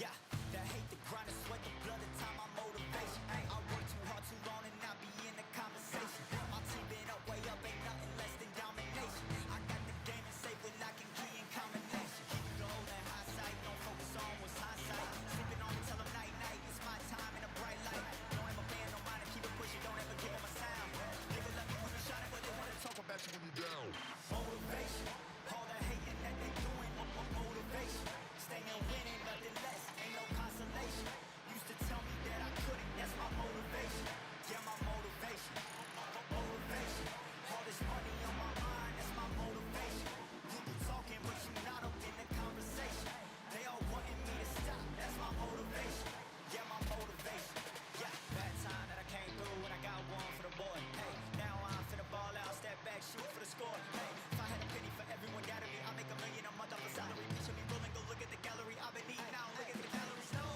Yeah, the hate, the grind, the sweat, the blood, the time, my motivation. I work too hard, too long, and not be in the conversation. My team been up, way up, ain't nothing less than domination. I got the game and safe with lock and key and combination. Keep it all in hindsight, don't focus on what's hindsight. Sleeping on me, tell them night, night, it's my time in a bright light. Don't ever band, no mind, keep it pushing, don't ever give them a sound. Niggas love me when you shine it, but they wanna talk about you when you down. Motivation, all the hating that they doing, motivation. Staying winning, nothing less, ain't no consolation. Used to tell me that I couldn't, that's my motivation. Yeah, my motivation, motivation. All this money on my mind, that's my motivation. You be talking, but you not up in the conversation. They all wanting me to stop, that's my motivation. Yeah, my motivation. Yeah, bad time that I came through when I got one for the boy. Hey, now I'm finna ball out, step back, shoot for the score. Hey, if I had a penny for everyone doubting me, I make $1 million a month off a salary. Picture me rolling, go look at the gallery. I've been eating out, look at the calories. No,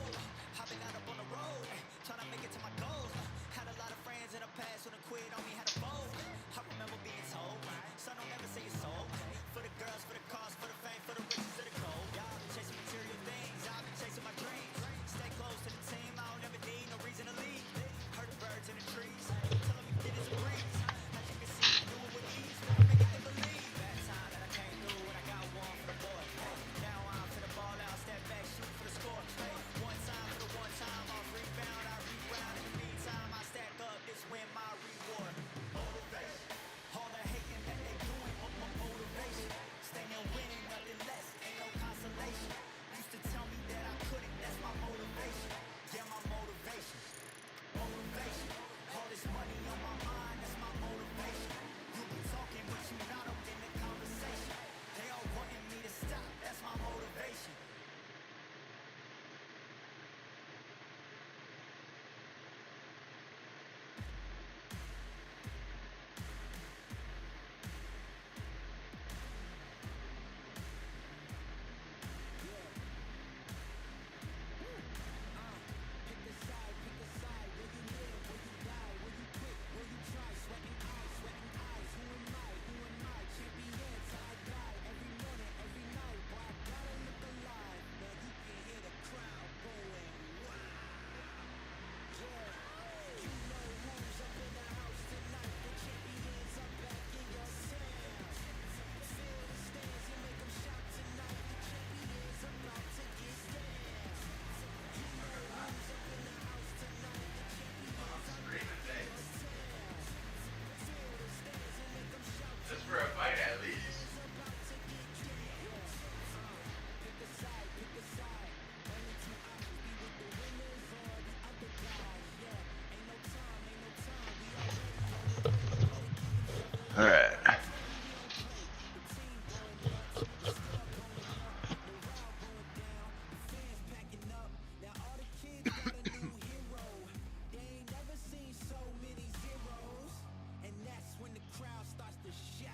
I've been out up on the road, trying to make it to my goals. Had a lot of friends in the past who done quit on me, had a fold. I remember being told, son, don't ever say it's sold. For the girls, for the cars, for the fame, for the riches, for the gold. Yeah, I've been chasing material things, I've been chasing my dreams. Stay close to the team, I don't ever need no reason to leave. Heard the birds in the trees, tell them it is a breeze. As you can see, do it with ease, make it they believe. Bad time that I came through when I got one for the boy. Hey, now I'm finna ball out, step back, shoot for the score. Hey, one time for the one time, off rebound, I rebound. In the meantime, I stack up, this win my reward. Motivation, all the hating that they doing, motivation. Staying winning, nothing less, ain't no consolation. Used to tell me that I couldn't, that's my motivation. Yeah, my motivation, motivation. All this money on my mind, that's my motivation. You be talking, but you not up in the conversation. They all wanting me to stop, that's my motivation. Just for a fight at least. All right.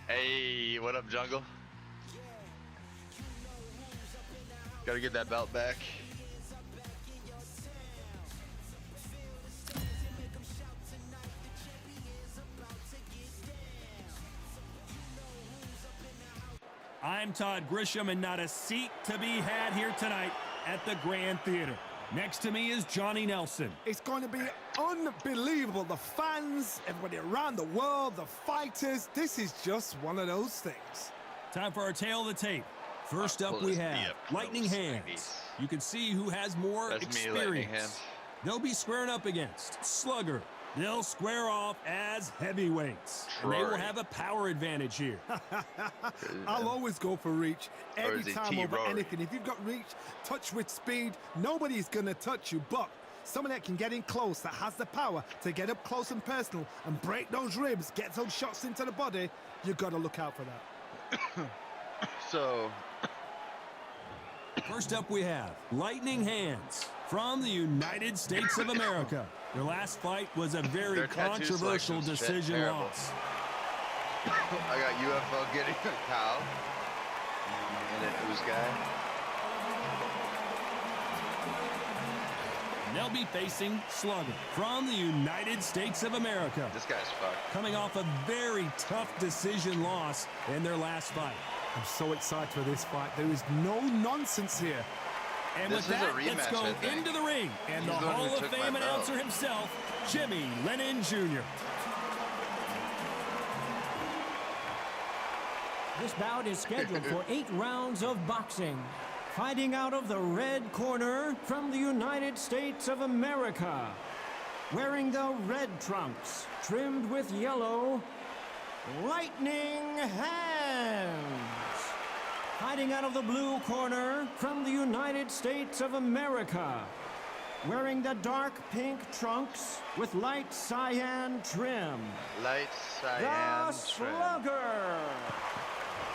Hey, what up, Jungle? Gotta get that belt back. I'm Todd Grisham, and not a seat to be had here tonight at the Grand Theater. Next to me is Johnny Nelson. It's going to be unbelievable. The fans, everybody around the world, the fighters. This is just one of those things. Time for our tail of the tape. First up, we have Lightning Hands. You can see who has more experience. They'll be squaring up against Slugger. They'll square off as heavyweights. And they will have a power advantage here. I'll always go for reach every time over anything. If you've got reach, touch with speed, nobody's going to touch you. But someone that can get in close, that has the power to get up close and personal and break those ribs, get those shots into the body, you've got to look out for that. So, first up we have Lightning Hands from the United States of America. Their last fight was a very controversial decision loss. I got UFO getting a cow and a Ooze guy. And they'll be facing Slugger from the United States of America. This guy's fucked. Coming off a very tough decision loss in their last fight. I'm so excited for this fight. There is no nonsense here. And with that, let's go into the ring. And the Hall of Fame announcer himself, Jimmy Lennon Jr. This bout is scheduled for 8 rounds of boxing. Fighting out of the red corner from the United States of America. Wearing the red trunks, trimmed with yellow, Lightning Hands. Fighting out of the blue corner from the United States of America. Wearing the dark pink trunks with light cyan trim. Light cyan the Slugger.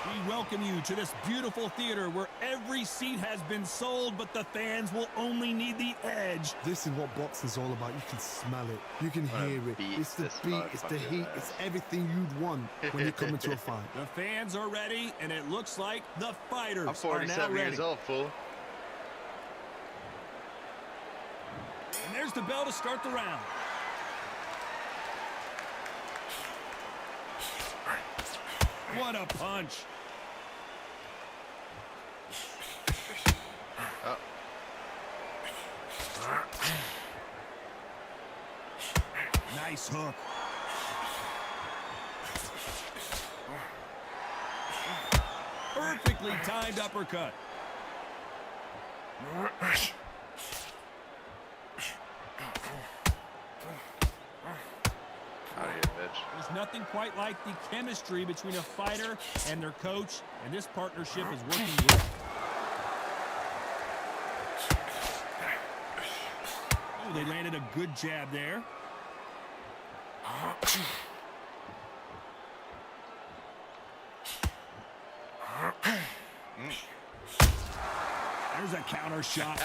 We welcome you to this beautiful theater where every seat has been sold, but the fans will only need the edge. This is what boxing's all about. You can smell it. You can hear it. It's the beat, it's the heat, it's everything you'd want when you come into a fight. The fans are ready, and it looks like the fighters I'm 47 years old, fool. And there's the bell to start the round. What a punch. Oh. Nice hook. Perfectly timed uppercut. There's nothing quite like the chemistry between a fighter and their coach, and this partnership is working well. Oh, they landed a good jab there. There's a counter shot.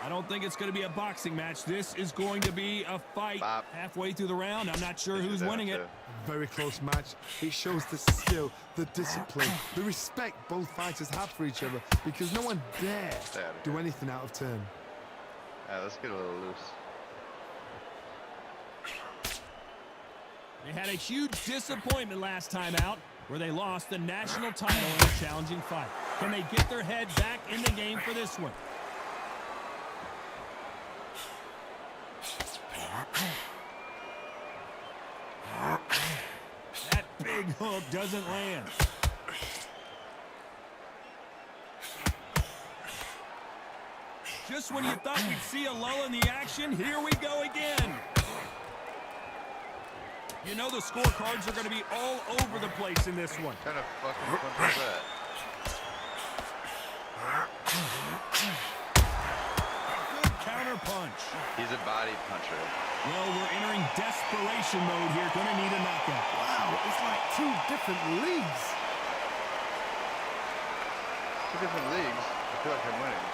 I don't think it's going to be a boxing match. This is going to be a fight. Halfway through the round, I'm not sure who's winning it. Very close match. It shows the skill, the discipline, the respect both fighters have for each other, because no one dare do anything out of turn. Let's get a little loose. They had a huge disappointment last time out, where they lost the national title in a challenging fight. Can they get their head back in the game for this one? That big hook doesn't land. Just when you thought we'd see a lull in the action, here we go again. You know the scorecards are going to be all over the place in this one. What kind of fucking punch is that? Good counter punch. He's a body puncher. Well, we're entering desperation mode here. Going to need a knockout. Wow, it's like 2 different leagues. 2 different leagues. I feel like I'm winning.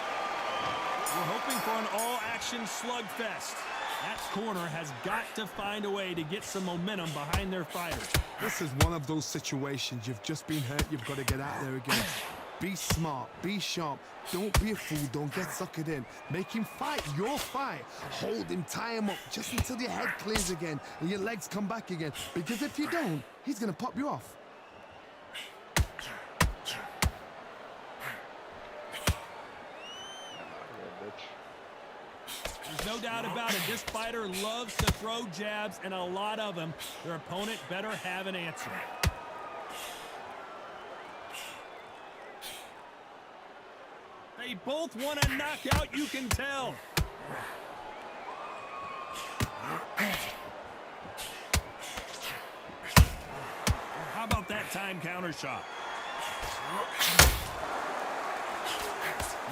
We're hoping for an all-action slugfest. That corner has got to find a way to get some momentum behind their fighters. This is one of those situations. You've just been hurt. You've got to get out there again. Be smart. Be sharp. Don't be a fool. Don't get suckered in. Make him fight your fight. Hold him. Tie him up just until your head clears again and your legs come back again. Because if you don't, he's going to pop you off. There's no doubt about it. This fighter loves to throw jabs, and a lot of them. Their opponent better have an answer. They both want a knockout, you can tell. How about that time counter shot?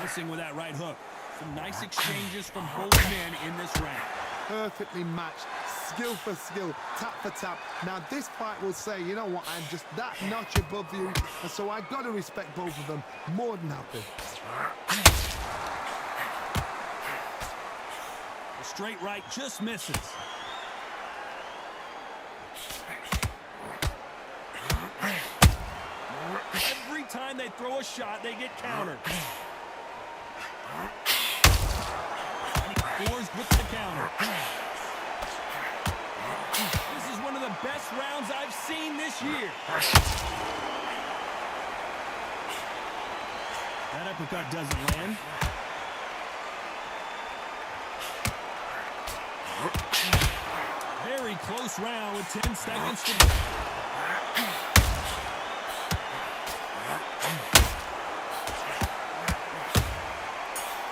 Missing with that right hook. Some nice exchanges from both men in this round. Perfectly matched, skill for skill, tap for tap. Now this fight will say, you know what, I'm just that notch above you, and so I've got to respect both of them more than happy. The straight right just misses. Every time they throw a shot, they get countered. Scores with the counter. This is one of the best rounds I've seen this year. That uppercut doesn't land. Very close round with 10 seconds to go.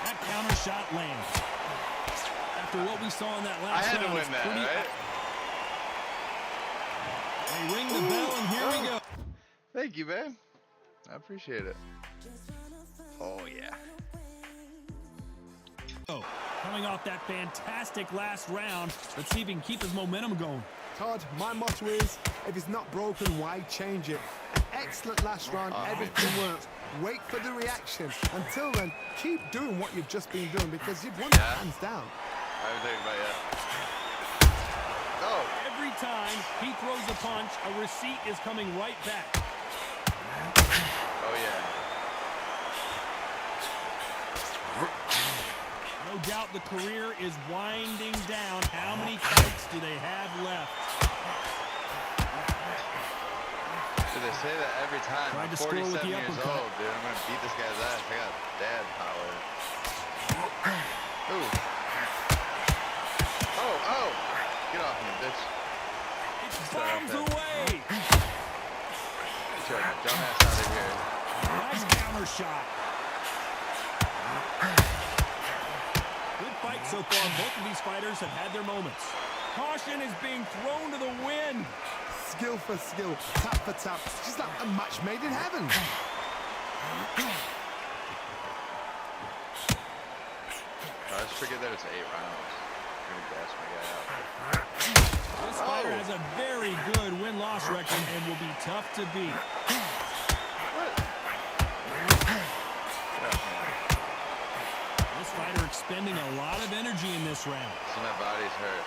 That counter shot lands. After what we saw in that last round, I had to win that, right? They ring the bell, and here we go. Thank you, man. I appreciate it. Oh, yeah. Oh, coming off that fantastic last round, let's see if he can keep his momentum going. Todd, my motto is, if it's not broken, why change it? An excellent last round, everything works. Wait for the reaction. Until then, keep doing what you've just been doing because you've won it hands down. I haven't taken about yet. Oh. Every time he throws a punch, a receipt is coming right back. Oh, yeah. No doubt the career is winding down. How many fights do they have left? Dude, they say that every time. I'm 47 years old, dude. I'm going to beat this guy's ass. I got dad power. Ooh. Oh. Get off me, bitch. It bombs away. Get your dumbass out of here. Nice counter shot. Good fight so far. Both of these fighters have had their moments. Caution is being thrown to the wind. Skill for skill, tap for tap. It's just like a match made in heaven. I just forget that it's 8 rounds. I'm gonna gas my guy out. This fighter has a very good win-loss record and will be tough to beat. This fighter expending a lot of energy in this round. So my body's hurt.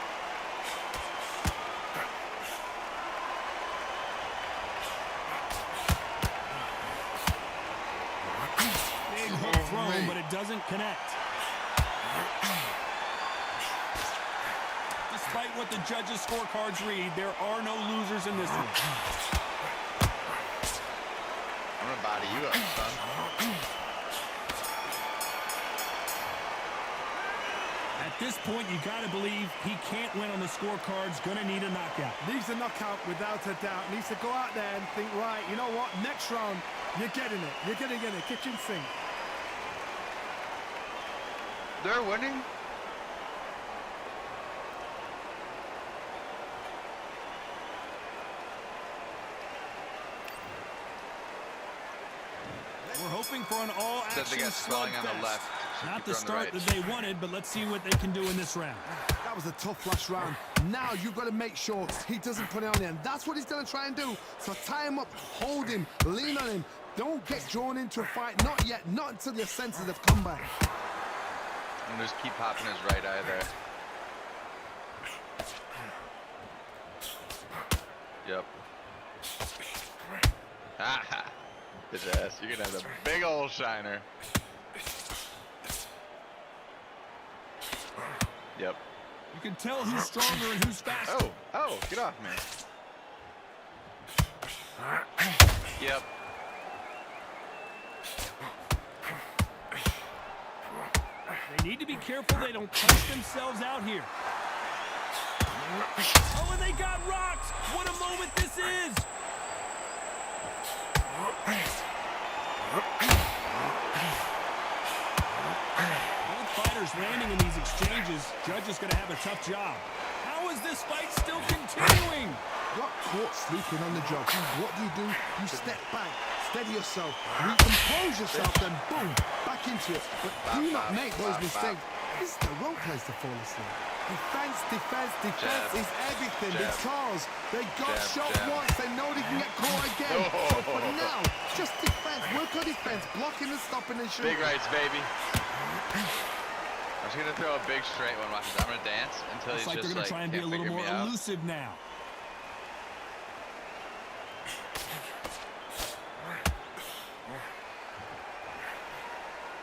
Big hook thrown, but it doesn't connect. Despite what the judges' scorecards read, there are no losers in this one. I'm gonna body you up, son. At this point, you gotta believe he can't win on the scorecards. Gonna need a knockout. Needs a knockout without a doubt. Needs to go out there and think, right, you know what? Next round, you're getting it. You're gonna get it. Kitchen sink. They're winning. We're hoping for an all-action slugfest. Not the start that they wanted, but let's see what they can do in this round. That was a tough last round. Now you've got to make sure he doesn't put it on the end. That's what he's going to try and do. So tie him up, hold him, lean on him. Don't get drawn into a fight. Not yet. Not until your senses have come back. And just keep popping his right eye there. Yep. Ha! Bitch ass. You're gonna have a big old shiner. Yep. You can tell who's stronger and who's faster. Oh, get off me. Yep. They need to be careful they don't punch themselves out here. Oh, and they got rocked. What a moment this is. Both fighters landing in these exchanges. Judge is going to have a tough job. How is this fight still continuing? Got caught sleeping on the job. What do? You step back, steady yourself, recompose yourself, then boom, back into it. But do not make those mistakes. This is the wrong place to fall asleep. Defense is everything because they got shot once. They know they can get caught again. So for now, just defense. Work on defense, blocking and stopping and shooting. Big rights, baby. I'm just gonna throw a big straight one. Watch this. I'm gonna dance until Looks he's like just they're gonna try and be a little more elusive now.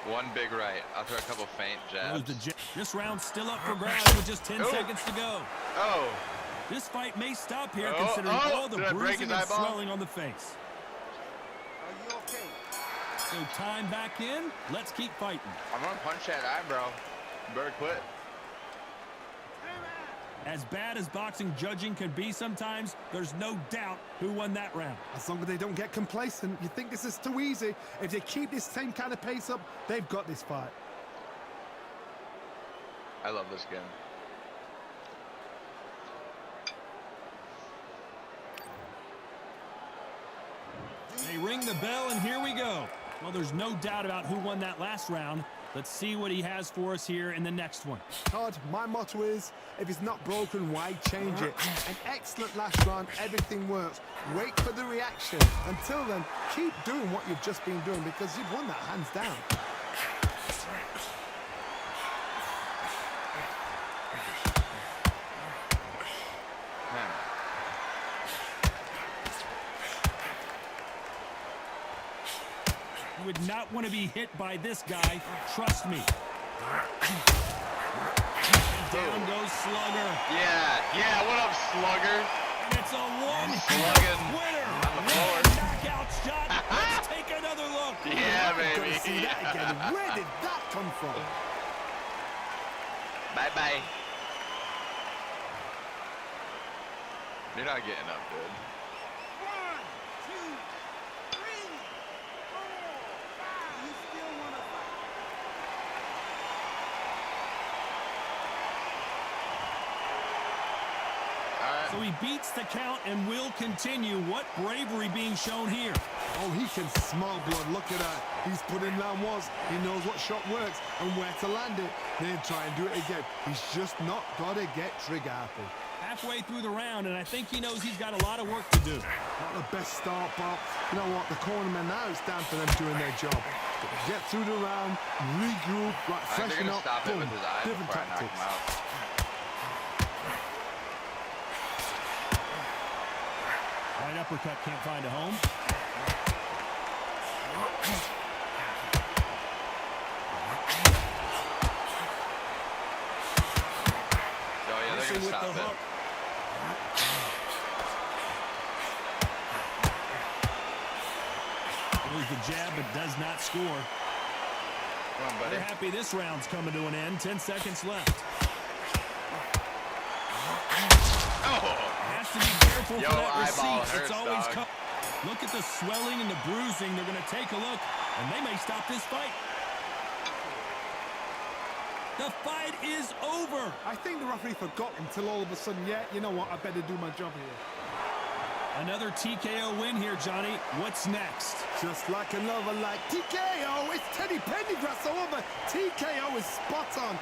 One big right. I'll throw a couple faint jabs. This round's still up for grabs with just 10 seconds to go. Oh. This fight may stop here considering all the bruising and swelling on the face. Are you okay? So time back in. Let's keep fighting. I'm going to punch that eyebrow. You better quit. As bad as boxing judging can be sometimes, there's no doubt who won that round. As long as they don't get complacent, you think this is too easy. If they keep this same kind of pace up, they've got this fight. I love this game. They ring the bell, and here we go. Well, there's no doubt about who won that last round. Let's see what he has for us here in the next one. Todd, my motto is, if it's not broken, why change it? An excellent last round, everything works. Wait for the reaction. Until then, keep doing what you've just been doing because you've won that hands down. You would not want to be hit by this guy. Trust me. Down goes Slugger. Yeah, what up, Slugger? And it's a one-hit winner. On the floor. Knockout shot. Let's take another look. Yeah, baby. Gotta see that again. Where did that come from? Bye-bye. You're not getting up, dude. So he beats the count and will continue. What bravery being shown here. Oh, he can smell blood. Look at that. He's put in round once. He knows what shot works and where to land it. Then try and do it again. He's just not got to get trigger happy. Halfway through the round, and I think he knows he's got a lot of work to do. Not the best start, but you know what? The cornermen now, it's down to them doing their job. Get through the round, regroup, right, freshen up, stop it boom, with his eyes different before I knock tactics. him out. Right uppercut can't find a home. Oh, yeah, they're going to stop it. Goes the jab, but does not score. Come on, buddy. They're happy this round's coming to an end. 10 seconds left. Oh! Has to be careful Yo, for that eyeball receipt. hurts, It's always dog. Look at the swelling and the bruising. They're going to take a look, and they may stop this fight. The fight is over. I think the referee forgot until all of a sudden, yeah, you know what? I better do my job here. Another TKO win here, Johnny. What's next? Just like another like TKO. It's Teddy Pendergrass over. TKO is spot on.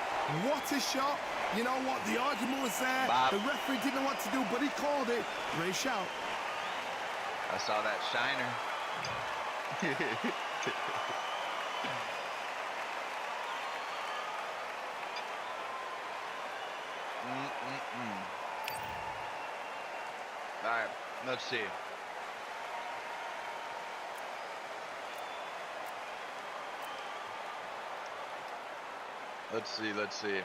What a shot. You know what? The argument was there. Bob. The referee didn't know what to do, but he called it. Great shout. I saw that shiner. All right, let's see. Let's see.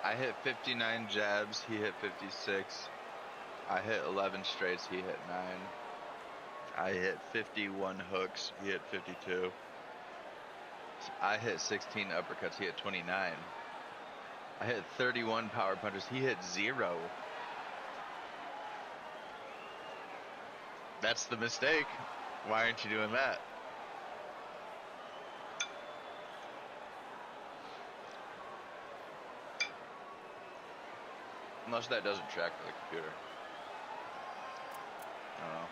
I hit 59 jabs, he hit 56. I hit 11 straights, he hit 9. I hit 51 hooks, he hit 52. I hit 16 uppercuts, he hit 29. I hit 31 power punches, he hit 0. That's the mistake. Why aren't you doing that? Unless that doesn't track for the computer. I don't know.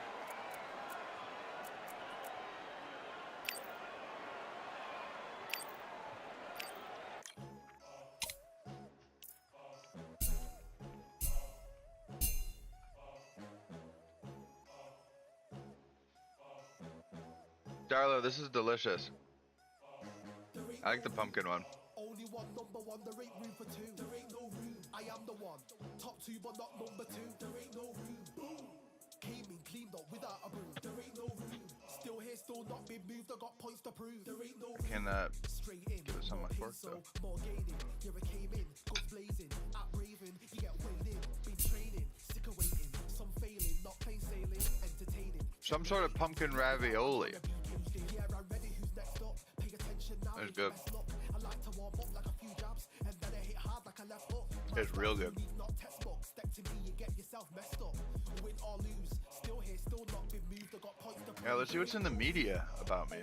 Darlo, this is delicious. I like the pumpkin one. Only one, number one, there ain't room for two. There ain't no room. I am the one. Top two, but not number two. There ain't no room. Boom. Came in, cleaned up without a broom. There ain't no room. Still here, still not been moved. I got points to prove. There ain't no room. Can Straight in. give us on my fork though. More gaining. Yeah, I came in. Guns blazing. At Raven. You get waylaid Some sort of pumpkin ravioli. That's good. It's real good. Yeah, let's see what's in the media about me.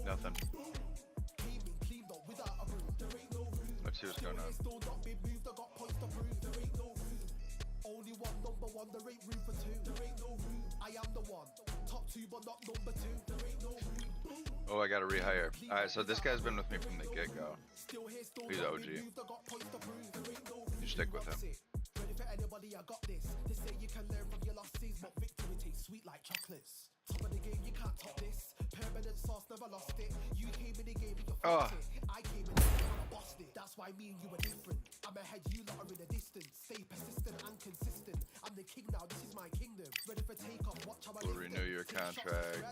Nothing. Let's see what's going on. Only one, number one, there ain't room for two. There ain't no room. I am the one. Top two, but not number two. There ain't no room. Oh, I gotta rehire. Alright, so this guy's been with me from the get-go. He's OG. You stick with him. Ready for anybody, I got this. They say you can learn from your losses, but victory tastes sweet like chocolates. Top of the game, you can't top this. Permanent sauce, never lost it. You came in the game and you fucked it. I came in the game and I bossed it. That's why me and you are different. I'm ahead, you lot are in the distance. Stay persistent and consistent. I'm the king now, this is my kingdom. Ready for takeoff, watch how I We'll renew your contract.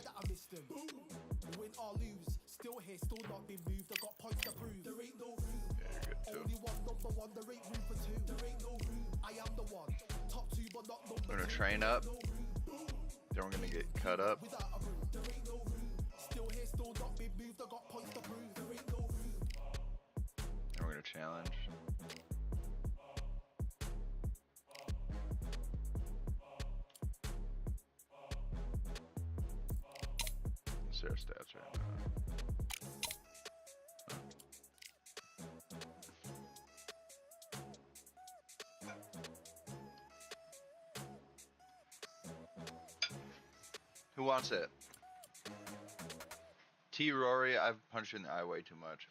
Win or lose, still here, still not been moved. I got points to prove. There ain't no room. Yeah, you're good too. Only one, number one, there ain't room for two. There ain't no room. I am the one. Top two, but not number We're gonna train up. Then we're gonna get cut up. without a room. There ain't no room. Still here, still not been moved. I got points to prove. There ain't no room. Then we're gonna challenge. Let's see our stats right now. Who wants it? T. Rory, I've punched you in the eye way too much.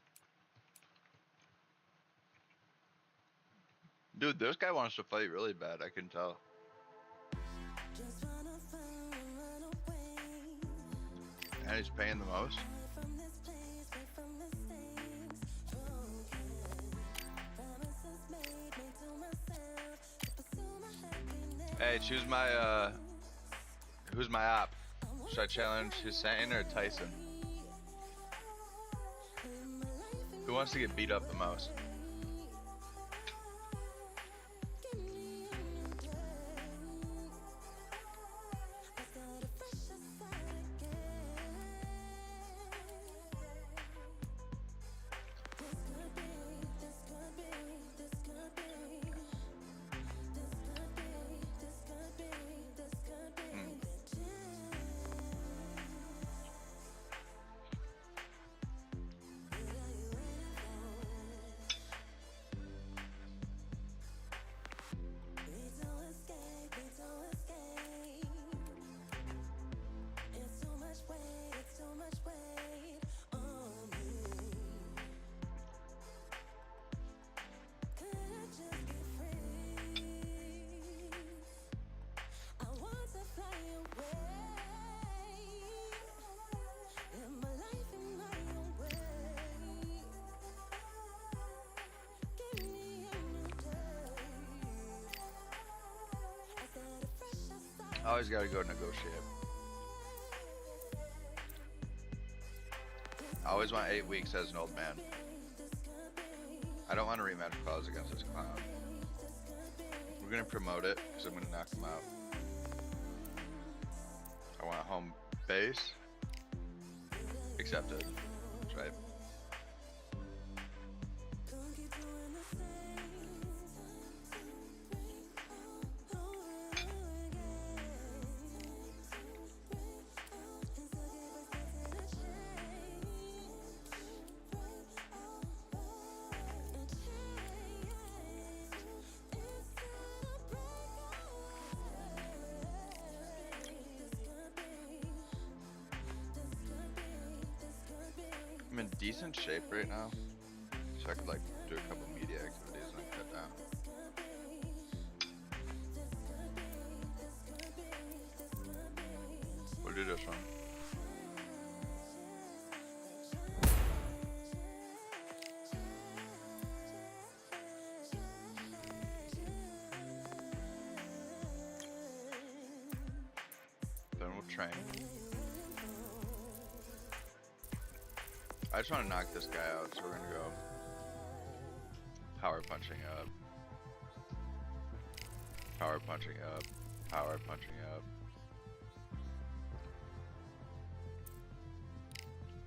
Dude, this guy wants to fight really bad, I can tell. And he's paying the most. Hey, choose my, who's my op? Should I challenge Hussein or Tyson? Who wants to get beat up the most? I always gotta go negotiate. I always want 8 weeks as an old man. I don't want a rematch clause against this clown. We're gonna promote it because I'm gonna knock him out. I want home base. Accepted. That's right. I'm in decent shape right now, so I could like do a couple media activities and then cut down. We'll do this one. Then we'll train. I just want to knock this guy out, so we're gonna go power punching up. Power punching up. Power punching up.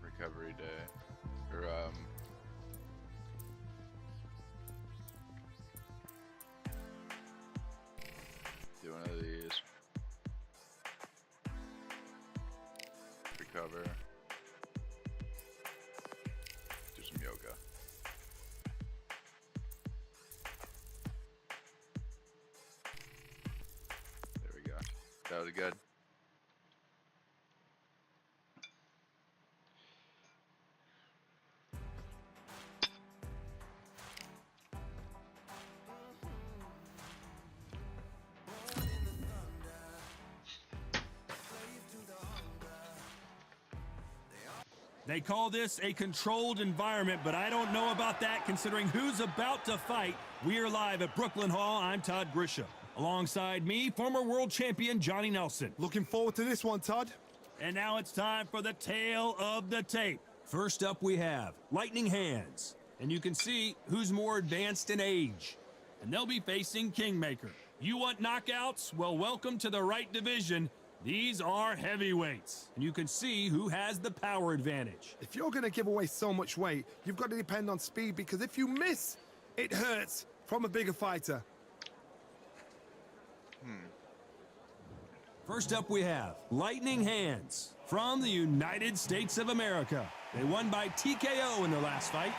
Recovery day. Or, do one of these. Recover. Do some yoga. There we go. That was good. They call this a controlled environment, but I don't know about that considering who's about to fight. We are live at Brooklyn Hall. I'm Todd Grisham. Alongside me, former world champion Johnny Nelson. Looking forward to this one, Todd. And now it's time for the tale of the tape. First up we have Lightning Hands. And you can see who's more advanced in age. And they'll be facing Kingmaker. You want knockouts? Well, welcome to the right division. These are heavyweights, and you can see who has the power advantage. If you're going to give away so much weight, you've got to depend on speed, because if you miss, it hurts from a bigger fighter. First up we have Lightning Hands from the United States of America. They won by TKO in their last fight.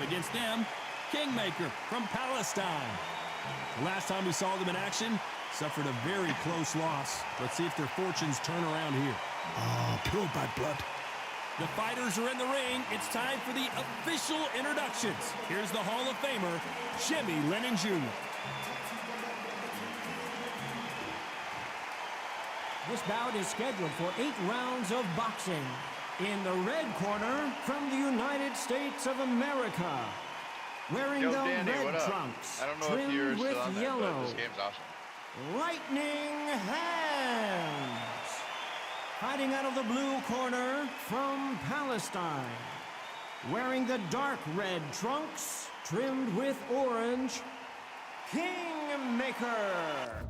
Against them, Kingmaker from Palestine. The last time we saw them in action, suffered a very close loss. Let's see if their fortunes turn around here. Oh, pure bad blood. The fighters are in the ring. It's time for the official introductions. Here's the Hall of Famer, Jimmy Lennon Jr. This bout is scheduled for 8 rounds of boxing. In the red corner, from the United States of America, wearing Yo, the Danny, what red up? trunks, I don't know if you're trimmed with still on there, yellow, but this game's awesome. Lightning Hands. Fighting out of the blue corner, from Palestine, wearing the dark red trunks, trimmed with orange, Kingmaker.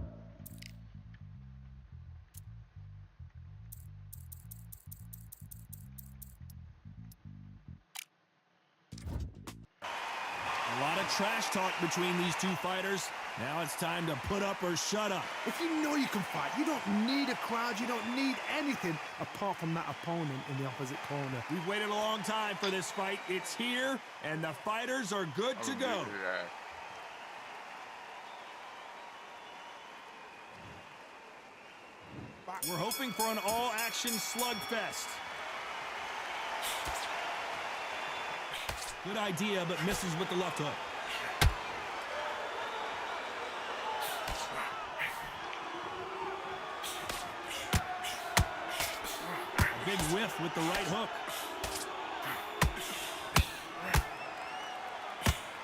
A lot of trash talk between these two fighters. Now it's time to put up or shut up. If you know you can fight, you don't need a crowd, you don't need anything apart from that opponent in the opposite corner. We've waited a long time for this fight. It's here, and the fighters are good to go. We're hoping for an all-action slugfest. Good idea, but misses with the left hook. A big whiff with the right hook.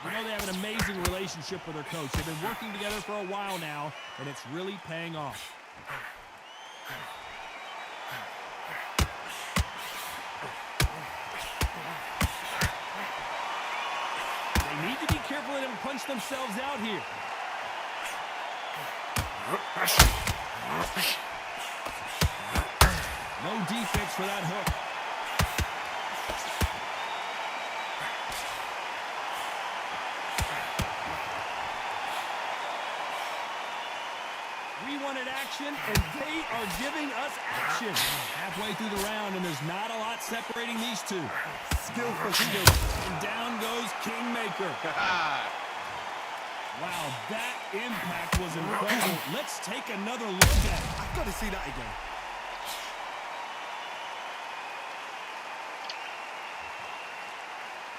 You know they have an amazing relationship with their coach. They've been working together for a while now, and it's really paying off. They need to be careful and punch themselves out here. No defense for that hook. We wanted action, and they are giving us action. Halfway through the round, and there's not a lot separating these two. Skillful skill. And down goes Kingmaker. Wow, that impact was incredible. Let's take another look at it. I've got to see that again.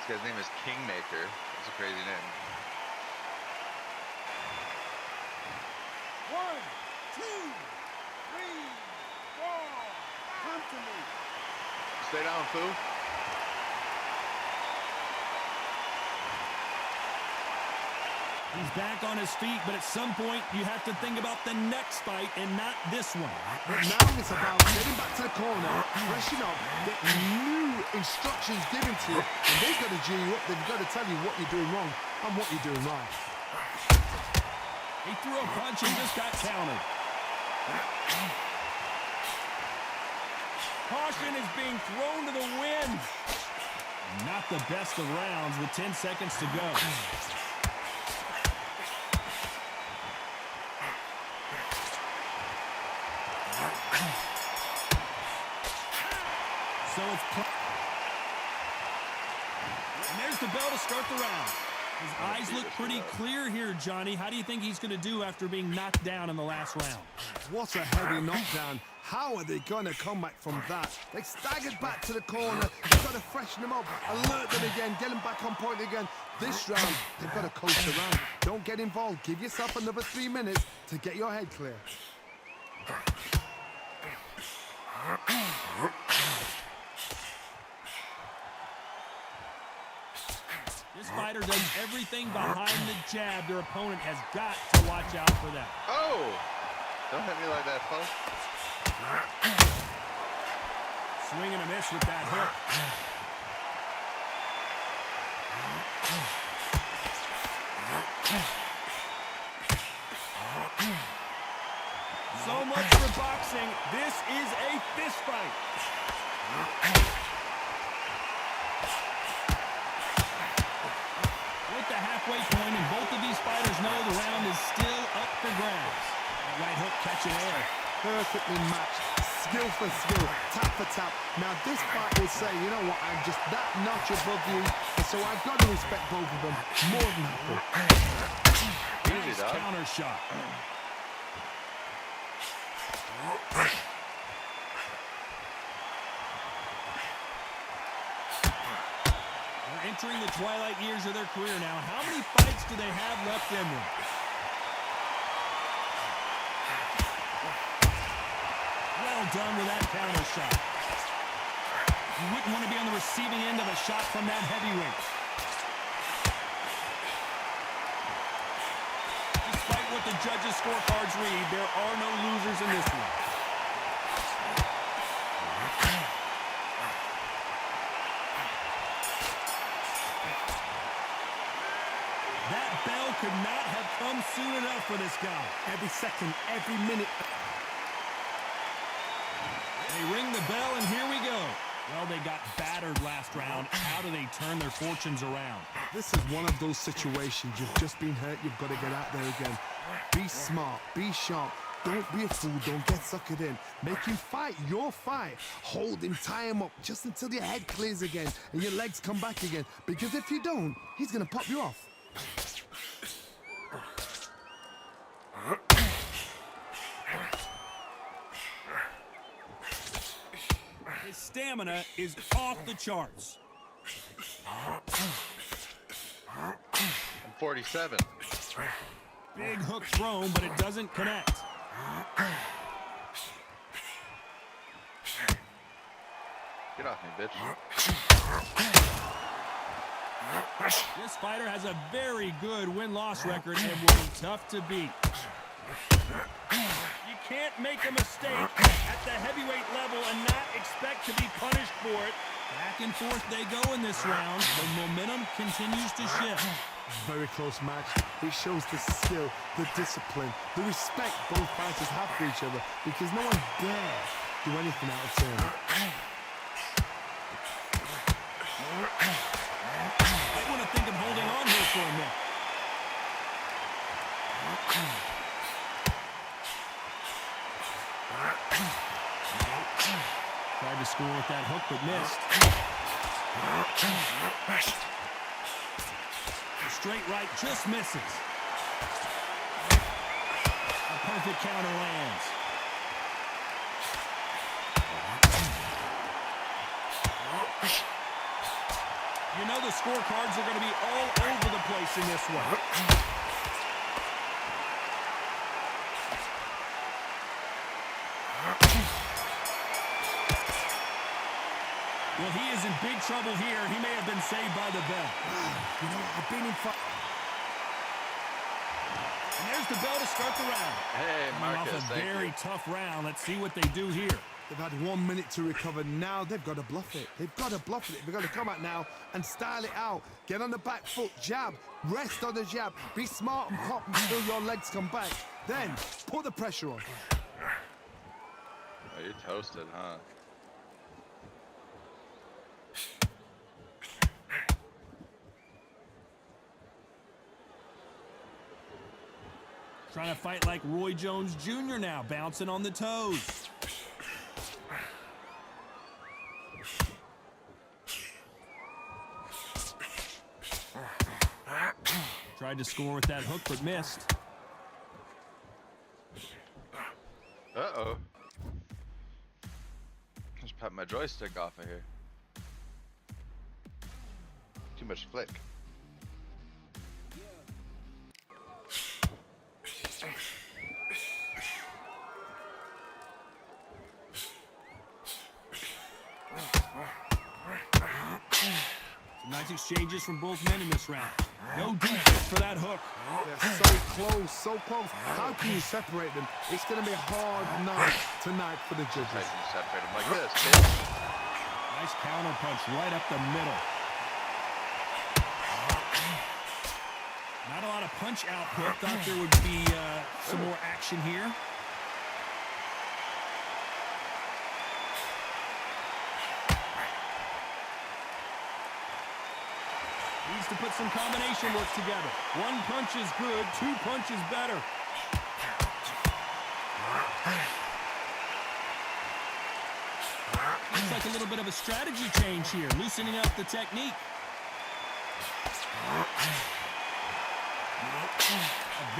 This guy's name is Kingmaker. That's a crazy name. 1, 2, 3, 4. Come to me. Stay down, Foo. He's back on his feet, but at some point, you have to think about the next fight and not this one. But now it's about getting back to the corner, freshen up, get new instructions given to you, and they've got to G you up. They've got to tell you what you're doing wrong and what you're doing right. He threw a punch and just got countered. Caution is being thrown to the wind. Not the best of rounds with 10 seconds to go. So it's... And there's the bell to start the round. His eyes look pretty clear here, Johnny. How do you think he's going to do after being knocked down in the last round? What a heavy knockdown. How are they going to come back from that? They staggered back to the corner. They've got to freshen them up, alert them again, get them back on point again. This round, they've got to coast around. Don't get involved. Give yourself another 3 minutes to get your head clear. This fighter does everything behind the jab. Their opponent has got to watch out for that. Oh! Don't hit me like that, folks. Swing and a miss with that hook. So much for boxing. This is a fist fight. With the halfway point, and both of these fighters know the round is still up for grabs. That right hook catching air. Perfectly matched, skill for skill, tap for tap. Now this fight will say, you know what, I'm just that notch above you, and so I've got to respect both of them more than happy. Nice counter shot. They're entering the twilight years of their career now. How many fights do they have left in them? Well done with that counter shot. You wouldn't want to be on the receiving end of a shot from that heavyweight. Despite what the judges' scorecards read, there are no losers in this one. That bell could not have come soon enough for this guy. Every second, every minute. They ring the bell, and here we go. Well, they got battered last round. How do they turn their fortunes around? This is one of those situations. You've just been hurt. You've got to get out there again. Be smart. Be sharp. Don't be a fool. Don't get suckered in. Make him fight your fight. Hold him. Tie him up just until your head clears again and your legs come back again. Because if you don't, he's going to pop you off. His stamina is off the charts. I'm 47. Big hook thrown, but it doesn't connect. Get off me, bitch. This fighter has a very good win-loss record and will be tough to beat. You can't make a mistake at the heavyweight level and not expect to be punished for it. Back and forth they go in this round. The momentum continues to shift. Very close match. It shows the skill, the discipline, the respect both fighters have for each other, because no one dares do anything out of turn. I want to think of holding on here for a minute. Tried to score with that hook, but missed. The straight right just misses. A perfect counter lands. You know the scorecards are going to be all over the place in this one. Well, he is in big trouble here. He may have been saved by the bell. You know, I've been in fight. rings the bell to start the round. Hey, Marcus, off a very tough round. Let's see what they do here. They've had 1 minute to recover. Now they've got to bluff it. They've got to bluff it. They've got to come out now and style it out. Get on the back foot, jab, rest on the jab. Be smart and pop until your legs come back. Then put the pressure on. Oh, you're toasted, huh? Trying to fight like Roy Jones Jr. now, bouncing on the toes. Tried to score with that hook, but missed. Uh-oh. Just pop my joystick off of here. Too much flick. Some nice exchanges from both men in this round. No defense for that hook. They're so close, so close. How can you separate them? It's going to be a hard night tonight for the judges. I can separate them like this, bitch. Nice counter punch right up the middle. Not a lot of punch output. Thought there would be some more action here. Needs to put some combination work together. One punch is good, two punches better. Looks like a little bit of a strategy change here, loosening up the technique. A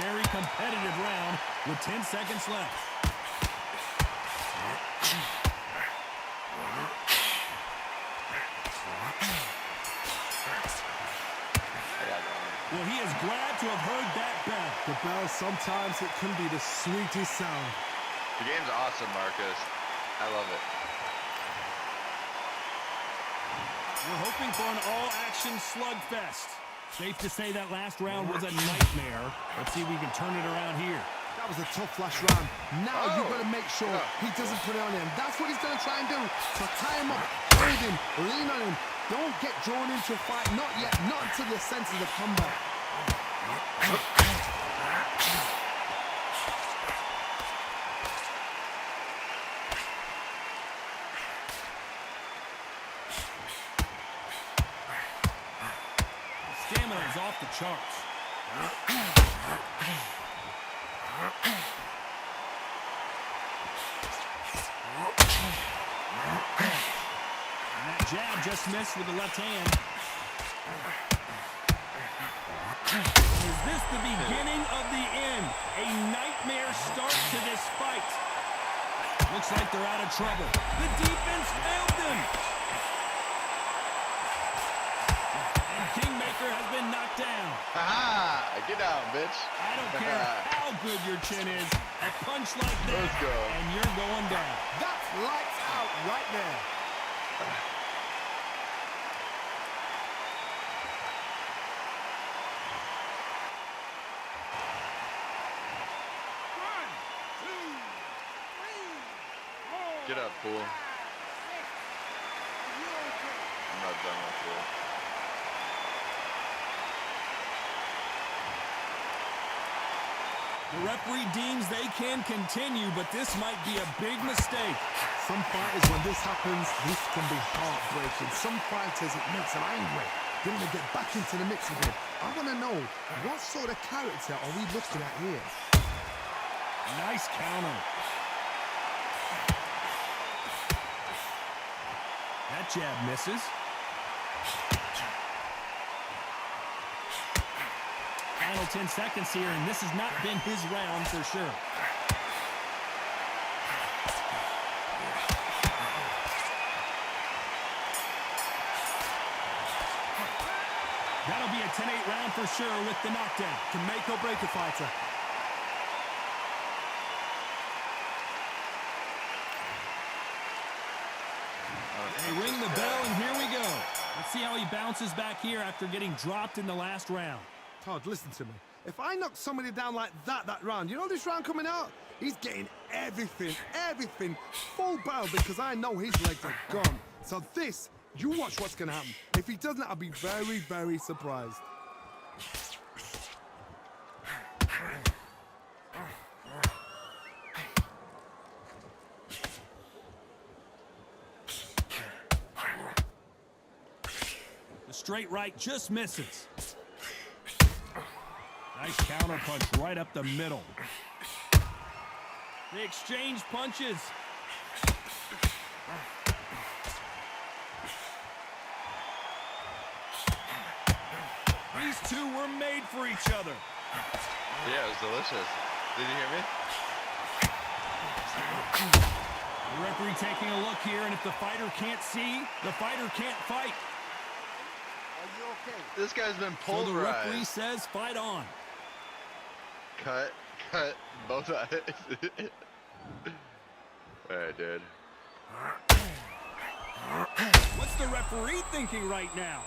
very competitive round with 10 seconds left. Well, he is glad to have heard that bell. The bell, sometimes it can be the sweetest sound. The game's awesome, Marcus. I love it. We're hoping for an all-action slugfest. Safe to say that last round was a nightmare. Let's see if we can turn it around here. That was a tough last round. Now you've got to make sure he doesn't put it on him. That's what he's going to try and do. So tie him up, hold him, lean on him. Don't get drawn into a fight. Not yet. Not until your senses have come back. Stamina is off the charts. And that jab just missed with the left hand. Is this the beginning of the end? A nightmare start to this fight. Looks like they're out of trouble. The defense failed them. Kingmaker has been knocked down. Aha! Get down, bitch. I don't care how good your chin is. A punch like that, Let's go. and you're going down. That's lights out right there. Get up, fool. I'm not done with you. The referee deems they can continue, but this might be a big mistake. Some fighters, when this happens, this can be heartbreaking. Some fighters, it makes them angry. They want to get back into the mix again. I want to know, what sort of character are we looking at here? Nice counter. That jab misses. Final 10 seconds here, and this has not been his round for sure. That'll be a 10-8 round for sure with the knockdown. Can make or break a fighter. They ring the bell, and here we go. Let's see how he bounces back here after getting dropped in the last round. Todd, listen to me. If I knock somebody down like that round, you know this round coming out? He's getting everything, full barrel because I know his legs are gone. So this, you watch what's going to happen. If he doesn't, I'll be very, very surprised. The straight right just misses. Nice counter punch right up the middle. They exchange punches. These two were made for each other. Yeah, it was delicious. Did you hear me? The referee taking a look here, and if the fighter can't see, the fighter can't fight. Are you okay? This guy's been So pulverized. the referee says fight on. Cut, both eyes. Alright, dude. What's the referee thinking right now?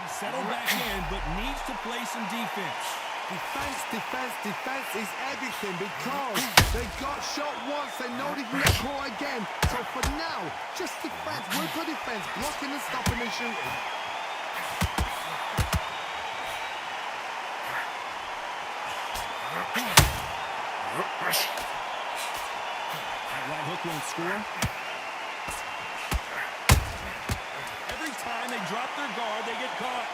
He settled back in, but needs to play some defense. Defense is everything because they got shot once, they know they can get caught again. So for now, just defense, work on defense, blocking and stopping and shooting. That right hook won't score. Every time they drop their guard, they get caught.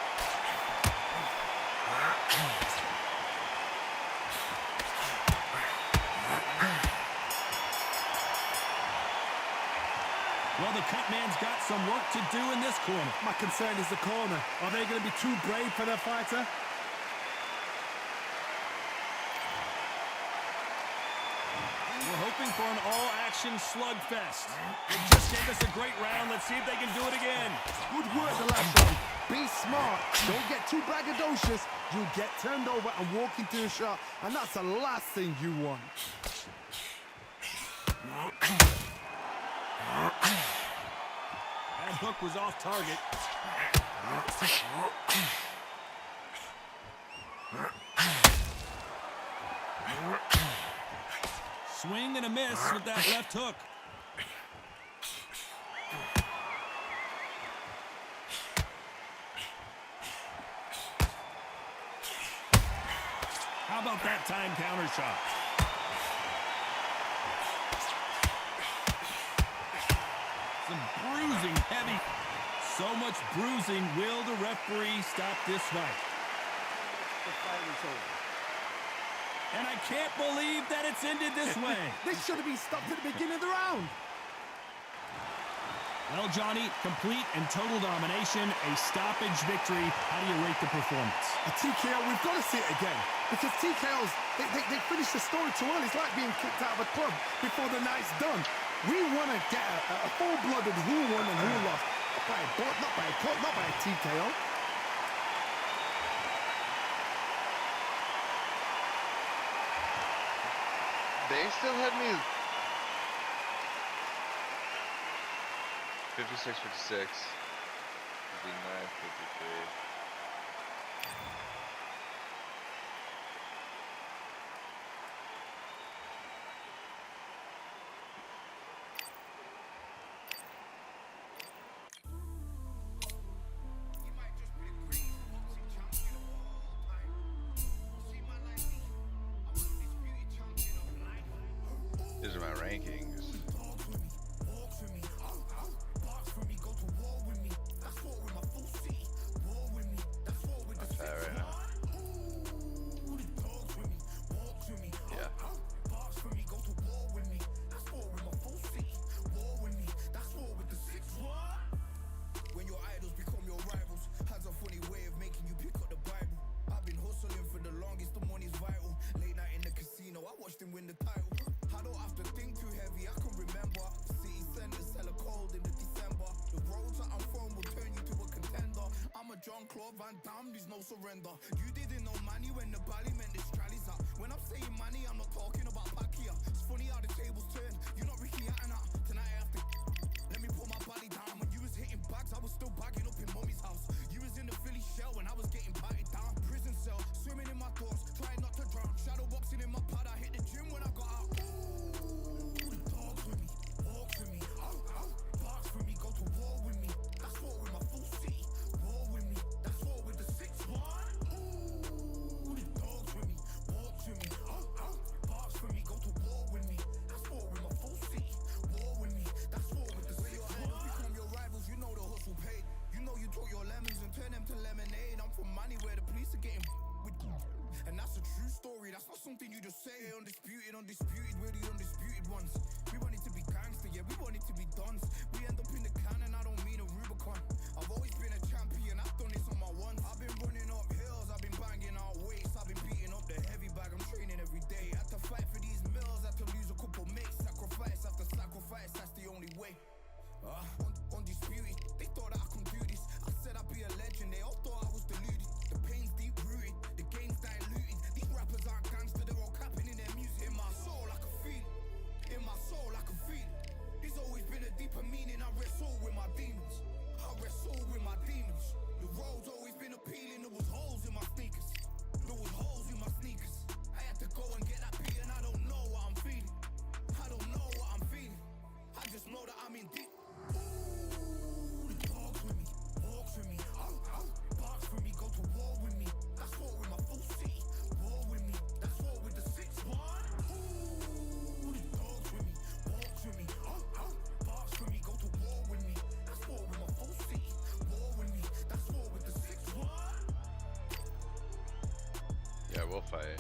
Well, the cut man's got some work to do in this corner. My concern is the corner. Are they going to be too brave for their fighter? We're hoping for an all-action slugfest. They just gave us a great round. Let's see if they can do it again. Good work the last round. Be smart. Don't get too braggadocious. You'll get turned over and walk into a shot, and that's the last thing you want. That hook was off target. Swing and a miss with that left hook. How about that time counter shot? Some bruising heavy. So much bruising. Will the referee stop this fight? The fight is over. And I can't believe that it's ended this way. This should have been stopped at the beginning of the round. Well, Johnny, complete and total domination, a stoppage victory. How do you rate the performance? A TKO, we've got to see it again. Because TKOs, they finish the story too early. It's like being kicked out of a club before the night's done. We want to get a full-blooded who won and who lost. Not by a cut, not by a TKO. They still had me 56, 56, 59, 53. These are my rankings. That's that right now. Yeah. When your idols become your rivals, has a funny way of making you pick up the Bible. I've been hustling for the longest, the money's vital. Late night in the casino, I watched him win the title. I don't have to think too heavy, I can remember. City centers sell a cold in the December. The roads that I'm from will turn you to a contender. I'm a Jean-Claude Van Damme, there's no surrender. You didn't know money when the bally meant this trallies up. When I'm saying money, I'm not talking about Pacquiao. It's funny how the tables turn, you're not Ricky Hatton. Tonight I have to let me put my body down. When you was hitting bags, I was still bagging up in mommy's house. You was in the Philly shell when I was getting patted down. Prison cell, swimming in my thoughts, trying not to drown. Shadow boxing in my pad, I hit the gym when I got out. Ooh, the dogs with me, walks with me, barks for me, go to war with me. That's war with my full city, war with me. That's war with the 6-1. Ooh, the dogs with me, walks with me, barks for me, go to war with me. That's war with my full city, war with me. That's war with the 6-1. Become your rivals, you know the hustle paid. You know you took your lemons and turn them to lemonade. I'm from money where the police are getting with. And that's a true story, that's not something you just say. Undisputed, undisputed, we're the undisputed ones. We want it to be gangster, yeah, we want it to be dons. We end up in the can and I don't mean a Rubicon. I've always been a champion, I've done this on my ones. I've been running up hills, I've been banging out weights. I've been beating up the heavy bag, I'm training every day. Had to fight for these mills, had to lose a couple mates. Sacrifice after sacrifice, that's the only way. Undisputed, they thought that I could do this. I said I'd be a legend, they all thought I was deluded. The pain's deep rooted, the game's diluted. These rappers aren't gangster, they're all capping in their music. In my soul I can feel it, in my soul I can feel it. There's always been a deeper meaning, I wrestle with my demons. I wrestle with my demons. The road's always been appealing, there was holes in my sneakers. There was holes in my sneakers. I had to go and get that beat and I don't know what I'm feeling. I don't know what I'm feeling. I just know that I'm in deep. Ooh, the dogs with me, walks with me, barks for me, go to war with me. That's war with my full city, war with me. That's war with the 6-1. Ooh, the dogs with me, walks with me, barks for me, go to war with me. That's war with my full city, war with me. That's war with the 6-1. Yeah, we'll fight.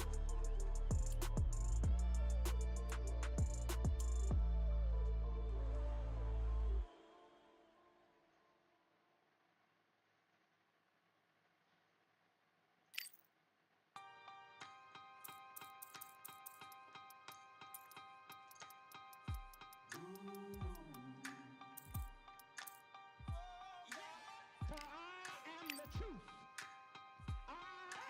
For I am the truth. I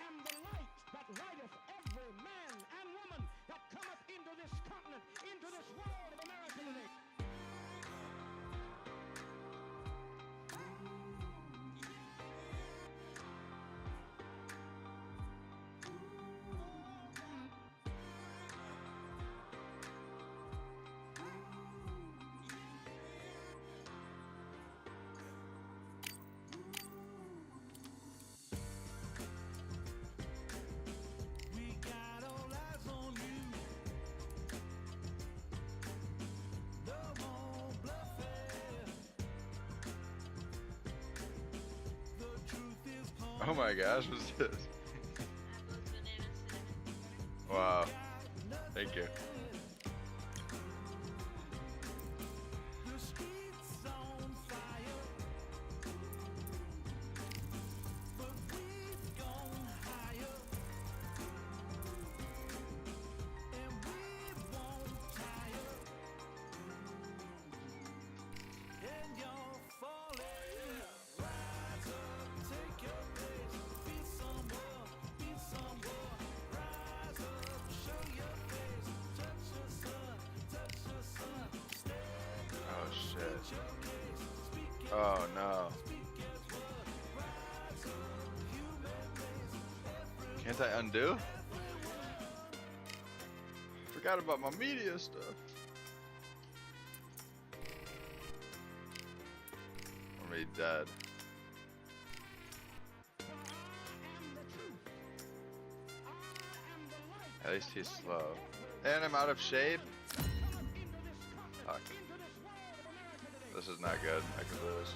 am the light that lighteth every man and woman that cometh into this continent, into this world of America today. We got all eyes on you. No more bluffing. The truth is Oh my gosh, what's this? Wow. Thank you. the streets on fire. But we've gone higher. And we won't tire. And you're falling. Rise up, take your place. Be somewhere, rise up, show your face. Touch your sun, stand up, Oh shit. your case. Speak it, Oh no. speak as word. Rise up, human race. Can't I undo? Forgot about my media stuff. I'm already dead. At least he's slow. And I'm out of shape. Fuck. This is not good. I could lose.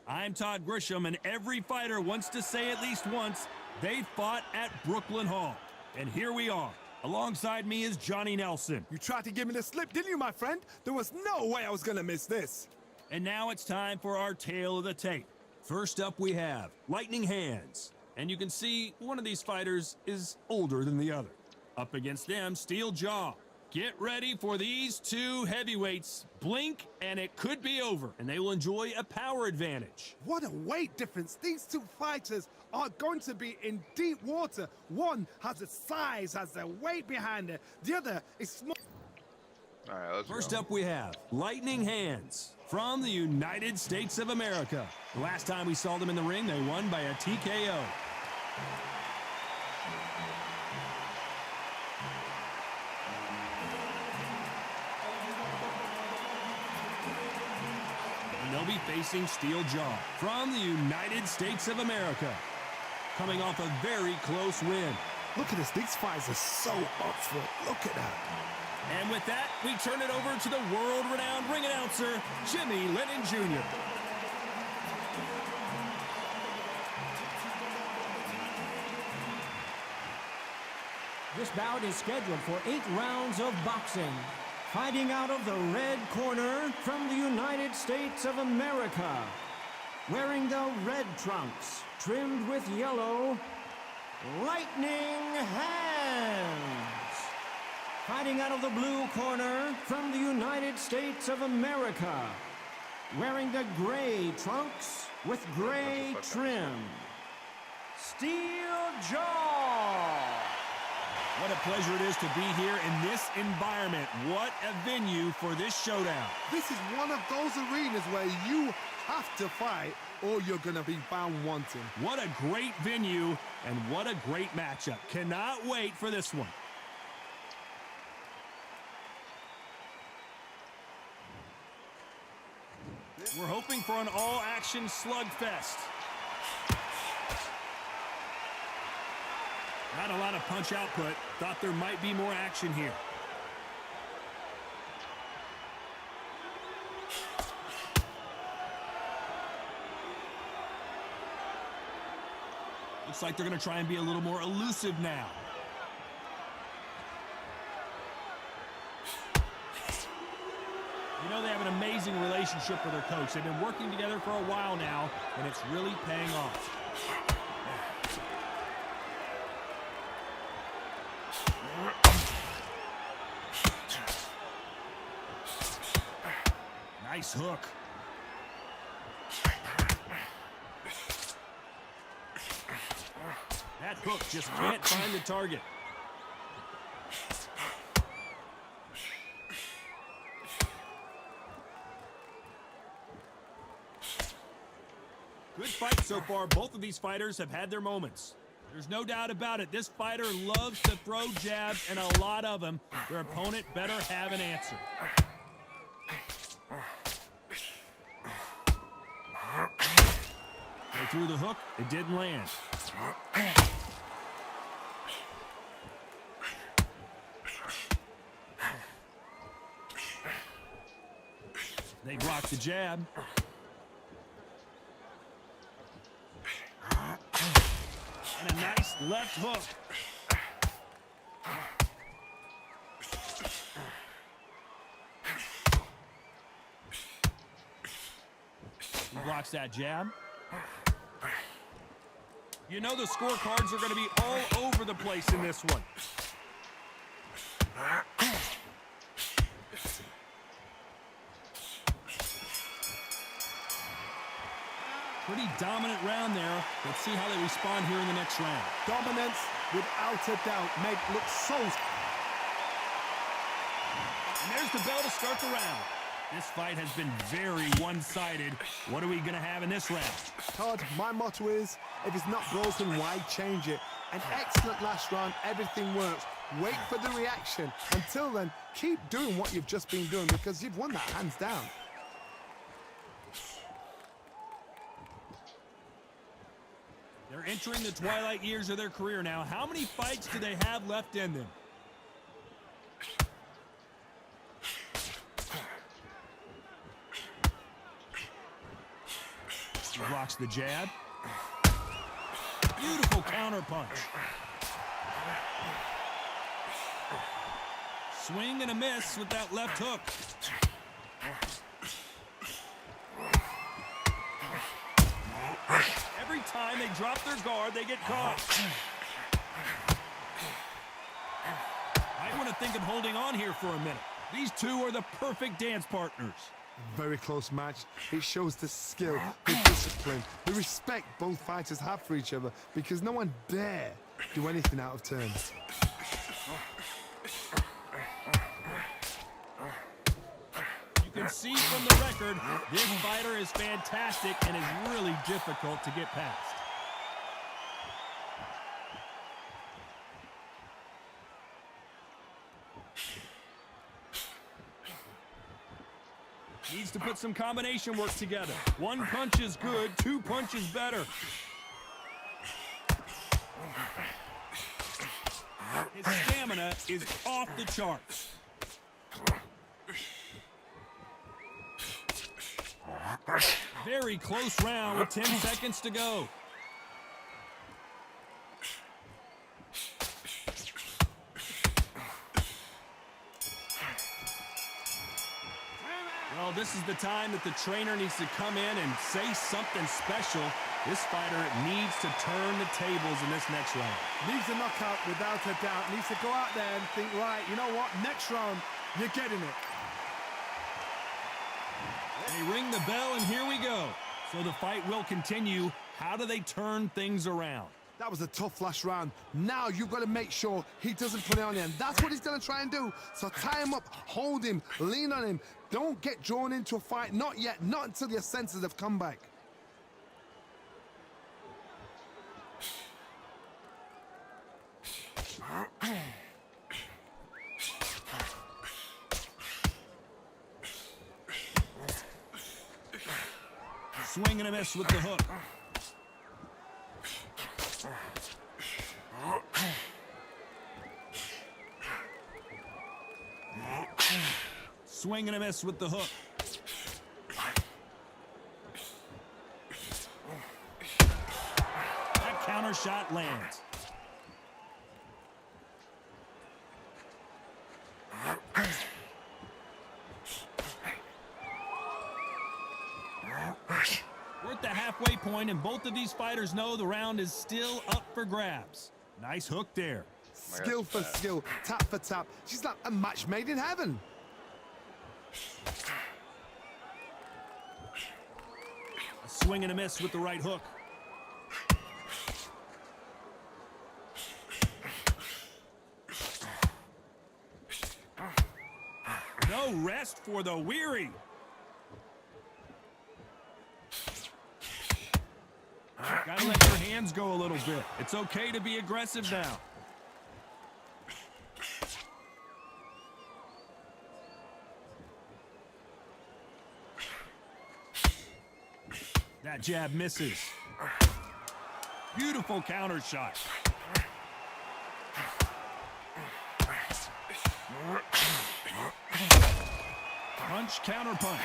I'm Todd Grisham, and every fighter wants to say at least once they fought at Brooklyn Hall. And here we are. Alongside me is Johnny Nelson. You tried to give me the slip, didn't you, my friend? There was no way I was gonna miss this. And now it's time for our tale of the tape. First up, we have Lightning Hands. And you can see one of these fighters is older than the other. Up against them, Steel Jaw. Get ready for these two heavyweights. Blink, and it could be over, and they will enjoy a power advantage. What a weight difference. These two fighters are going to be in deep water. One has the size, has the weight behind it. The other is small. All right, let's First go. up, we have Lightning Hands. From the United States of America. The last time we saw them in the ring, they won by a TKO. And they'll be facing Steel Jaw from the United States of America, coming off a very close win. Look at this. These fights are so up for it. Look at that. And with that, we turn it over to the world-renowned ring announcer, Jimmy Lennon Jr. This bout is scheduled for 8 rounds of boxing. Fighting out of the red corner from the United States of America. Wearing the red trunks, trimmed with yellow, Lightning Hands. Fighting out of the blue corner from the United States of America. Wearing the gray trunks with gray trim, Steel Jaw. What a pleasure it is to be here in this environment. What a venue for this showdown. This is one of those arenas where you have to fight or you're going to be found wanting. What a great venue and what a great matchup. Cannot wait for this one. We're hoping for an all-action slugfest. Not a lot of punch output. Thought there might be more action here. Looks like they're going to try and be a little more elusive now. You know, they have an amazing relationship with their coach. They've been working together for a while now, and it's really paying off. Nice hook. That hook just can't find the target. Good fight so far. Both of these fighters have had their moments. There's no doubt about it. This fighter loves to throw jabs, and a lot of them. Their opponent better have an answer. They threw the hook. It didn't land. They blocked the jab. And a nice left hook. He blocks that jab. You know the scorecards are going to be all over the place in this one. Pretty dominant round there. Let's see how they respond here in the next round. Dominance, without a doubt, make look so... And there's the bell to start the round. This fight has been very one-sided. What are we going to have in this round? Todd, my motto is, if it's not broken, why change it? An excellent last round, everything works. Wait for the reaction. Until then, keep doing what you've just been doing because you've won that hands down. They're entering the twilight years of their career now. How many fights do they have left in them? He blocks the jab. Beautiful counter punch. Swing and a miss with that left hook. Every time they drop their guard, they get caught. I want to think of holding on here for a minute. These two are the perfect dance partners. Very close match. It shows the skill, the discipline, the respect both fighters have for each other because no one dare do anything out of turn. You can can see from the record, this fighter is fantastic and is really difficult to get past. Needs to put some combination work together. One punch is good, two punches better. His stamina is off the charts. Very close round with 10 seconds to go. Well, this is the time that the trainer needs to come in and say something special. This fighter needs to turn the tables in this next round. Needs a knockout without a doubt. Needs to go out there and think, right, you know what, next round, you're getting it. They ring the bell, and here we go. So the fight will continue. How do they turn things around? That was a tough last round. Now you've got to make sure he doesn't put it on you, and that's what he's going to try and do. So tie him up, hold him, lean on him. Don't get drawn into a fight. Not yet. Not until your senses have come back. Swing and a miss with the hook. Swing and a miss with the hook. That counter shot lands. We're at the halfway point, and both of these fighters know the round is still up for grabs. Nice hook there. Skill for skill, tap for tap. She's like a match made in heaven. A swing and a miss with the right hook. No rest for the weary. Gotta let your hands go a little bit. It's okay to be aggressive now. That jab misses. Beautiful counter shot. Punch, counter punch.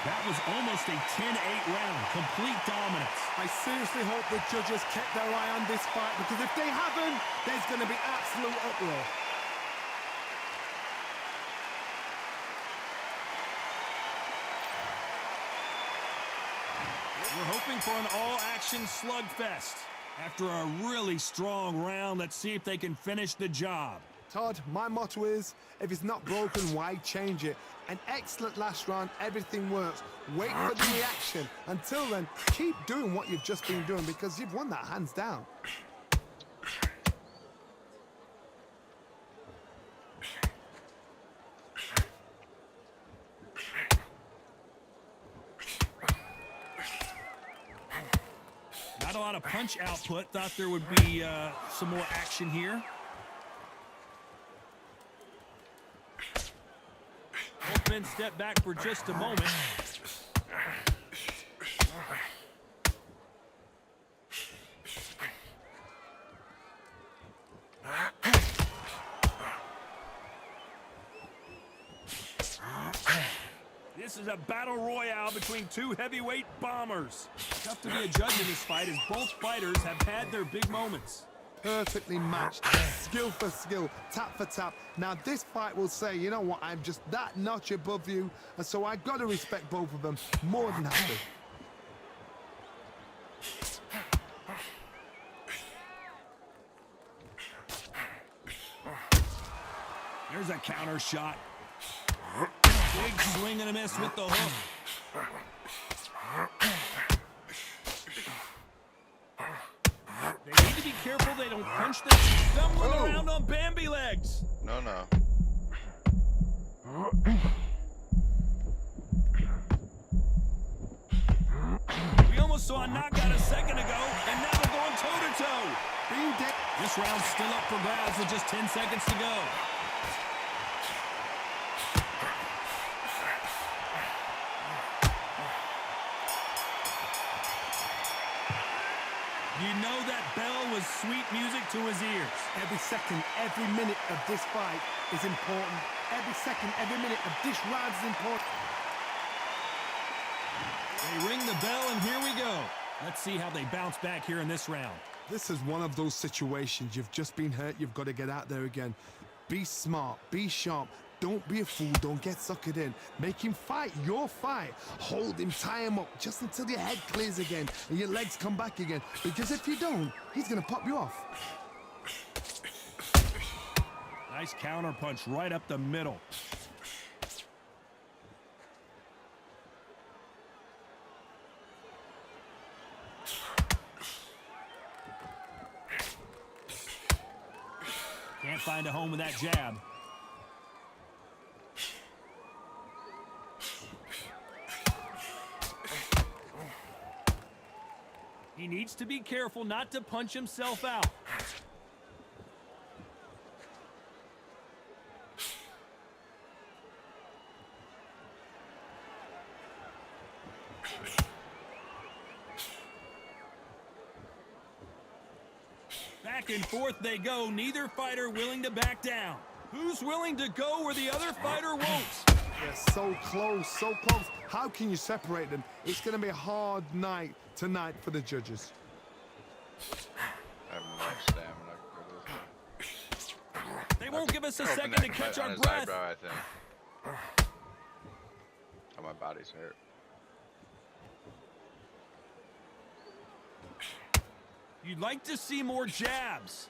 That was almost a 10-8 round. Complete dominance. I seriously hope the judges kept their eye on this fight, because if they haven't, there's going to be absolute uproar. We're hoping for an all-action slugfest. After a really strong round, let's see if they can finish the job. Todd, my motto is, if it's not broken, why change it? An excellent last round, everything works. Wait for the reaction. Until then, keep doing what you've just been doing, because you've won that hands down. Not a lot of punch output. Thought there would be some more action here. Both men step back for just a moment. This is a battle royale between two heavyweight bombers. Tough to be a judge in this fight, as both fighters have had their big moments. Perfectly matched, skill for skill, tap for tap. Now this fight will say, you know what, I'm just that notch above you, and so I've got to respect both of them more than happy. There's a counter shot. Big swing and a miss with the hook. They need to be careful they don't punch them stumbling around on Bambi legs. No. We almost saw a knockout a second ago, and now they're going toe-to-toe. This round's still up for grabs with just 10 seconds to go. You know that bell was sweet music to his ears. Every second, every minute of this fight is important. Every second, every minute of this round is important. They ring the bell, and here we go. Let's see how they bounce back here in this round. This is one of those situations. You've just been hurt. You've got to get out there again. Be smart. Be sharp. Don't be a fool. Don't get suckered in. Make him fight your fight. Hold him, tie him up just until your head clears again and your legs come back again. Because if you don't, he's going to pop you off. Nice counter punch right up the middle. Can't find a home with that jab. He needs to be careful not to punch himself out. Back and forth they go, neither fighter willing to back down. Who's willing to go where the other fighter won't? They're so close, so close. How can you separate them? It's going to be a hard night tonight for the judges. I have no stamina for this. They won't give us a second to catch our breath. Eyebrow, I think. Oh, my body's hurt. You'd like to see more jabs.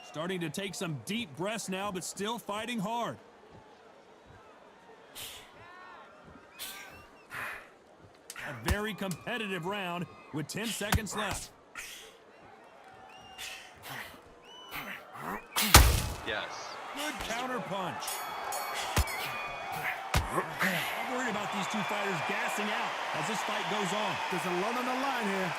Starting to take some deep breaths now, but still fighting hard. A very competitive round with 10 seconds left. Yes. Good counter punch. I'm worried about these two fighters gassing out as this fight goes on. There's a lot on the line here.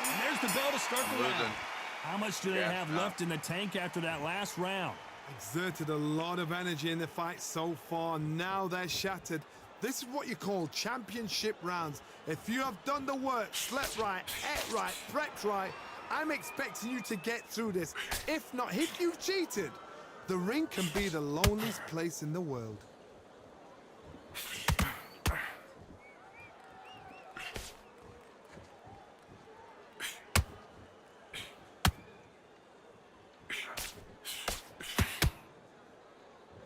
And there's the bell to start the round. How much do they have left in the tank after that last round? Exerted a lot of energy in the fight so far. Now they're shattered. This is what you call championship rounds. If you have done the work, slept right, ate right, prepped right, I'm expecting you to get through this. If not, if you've cheated, the ring can be the loneliest place in the world.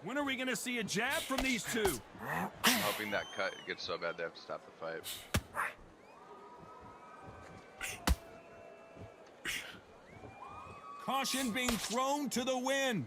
When are we going to see a jab from these two? I'm hoping that cut gets so bad they have to stop the fight. Caution being thrown to the wind.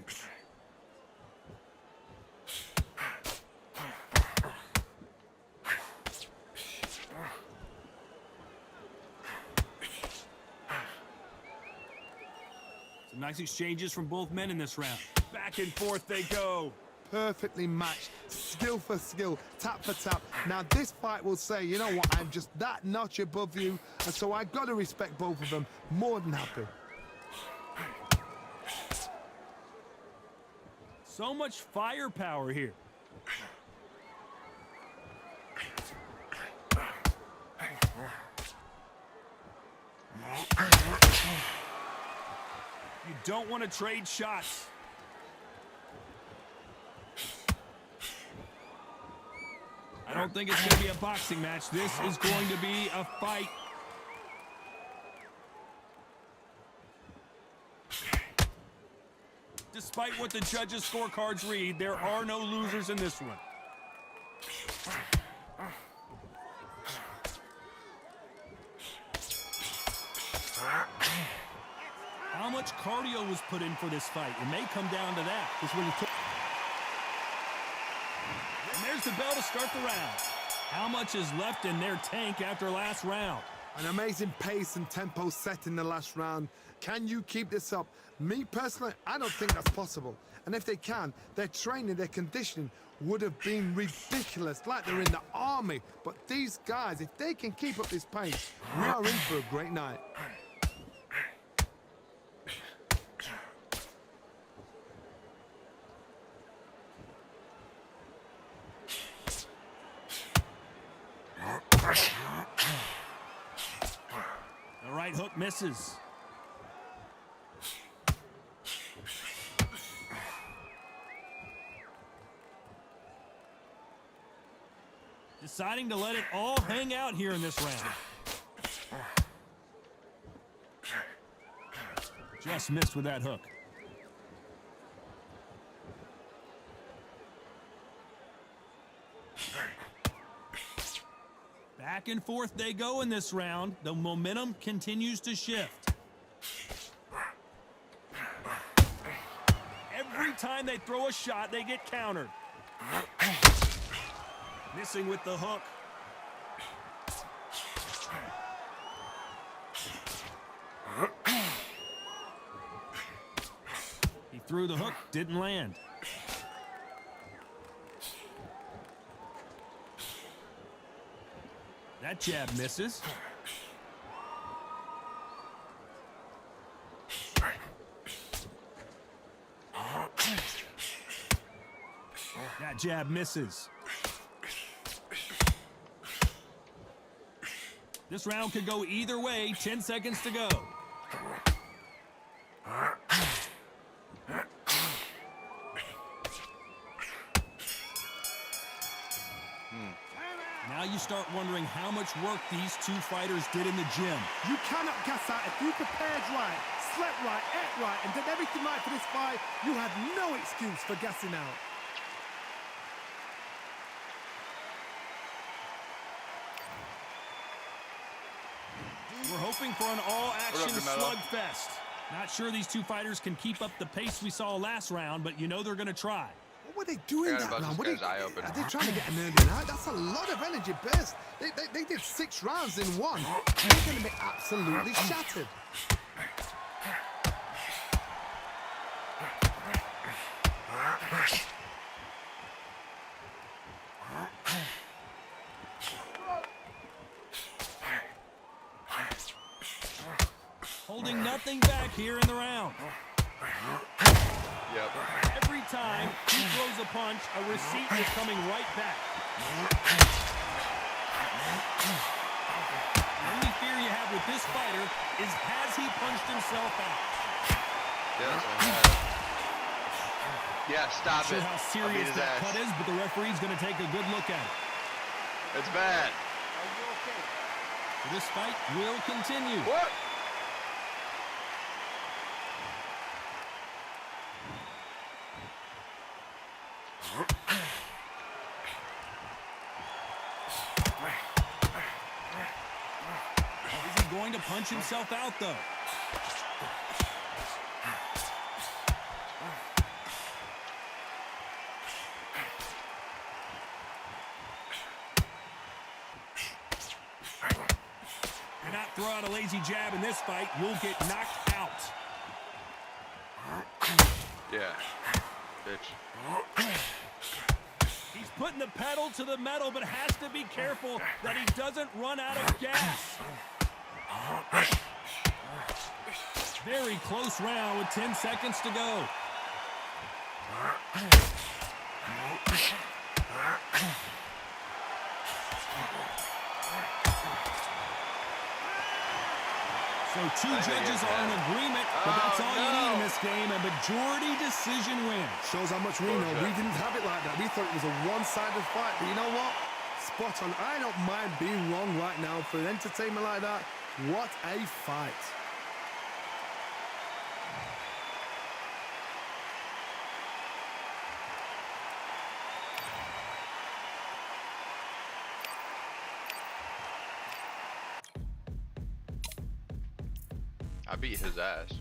Some nice exchanges from both men in this round. Back and forth they go. Perfectly matched, skill for skill, tap for tap. Now this fight will say, you know what, I'm just that notch above you, and so I got to respect both of them. More than happy. So much firepower here. You don't want to trade shots. I don't think it's going to be a boxing match. This is going to be a fight. Despite what the judges' scorecards read, there are no losers in this one. How much cardio was put in for this fight? It may come down to that. It's when you took. And there's the bell to start the round. How much is left in their tank after last round? An amazing pace and tempo set in the last round. Can you keep this up? Me personally, I don't think that's possible. And if they can, their training, their conditioning would have been ridiculous, like they're in the army. But these guys, if they can keep up this pace, we are in for a great night. The right hook misses. Deciding to let it all hang out here in this round. Just missed with that hook. Back and forth they go in this round. The momentum continues to shift. Every time they throw a shot, they get countered. Missing with the hook. He threw the hook, didn't land. That jab misses. That jab misses. This round could go either way. 10 seconds to go. Now you start wondering how much work these two fighters did in the gym. You cannot gas out. If you prepared right, slept right, ate right, and did everything right for this fight, you had no excuse for gassing out. We're hoping for an all-action slugfest. Not sure these two fighters can keep up the pace we saw last round, but you know they're going to try. What were they doing that round? Are they trying to get an early night? That's a lot of energy burst. They did 6 rounds in one. They're going to be absolutely shattered. Holding nothing back here in the round. Yep. Every time he throws a punch, a receipt is coming right back. The only fear you have with this fighter is, has he punched himself out? Yes, I have. Yeah, stop Not sure it. how serious that cut is, but the referee's going to take a good look at it. It's bad. So this fight will continue. What? Is he going to punch himself out, though? Do not throw out a lazy jab in this fight. You'll get knocked out. Yeah. Bitch. He's putting the pedal to the metal, but has to be careful that he doesn't run out of gas. Very close round with 10 seconds to go. So two judges are in agreement, but that's all you need in this game. A majority decision win. Shows how much we know. We didn't have it like that. We thought it was a one-sided fight. But you know what? Spot on. I don't mind being wrong right now. For an entertainment like that, what a fight. I beat his ass.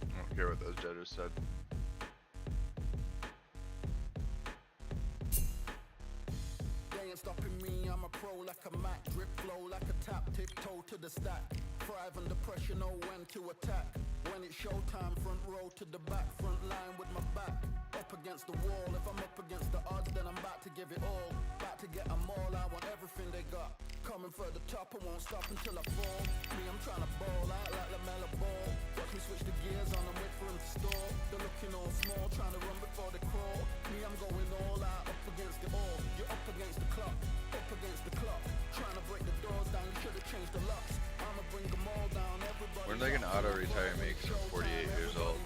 I don't care what those judges said. stopping me, I'm a pro like a Mac. Drip flow like a tap, tiptoe to the stack. Thrive under pressure, know when to attack. When it's showtime, front row to the back. Front line with my back up against the wall. If I'm up against the odds, then I'm about to give it all. About to get them all, I want everything they got. Coming for the top, I won't stop until I fall. Me, I'm trying to ball out like LaMelo Ball. Watch me switch the gears on and wait for him to stall. They're looking all small, trying to run before they crawl. Me, I'm going all out, up against it all. You're up against the clock, up against the clock. Trying to break the doors down, you should have changed the locks. I'ma bring them all down, everybody. When are they gonna auto-retire me because I'm 48 years old?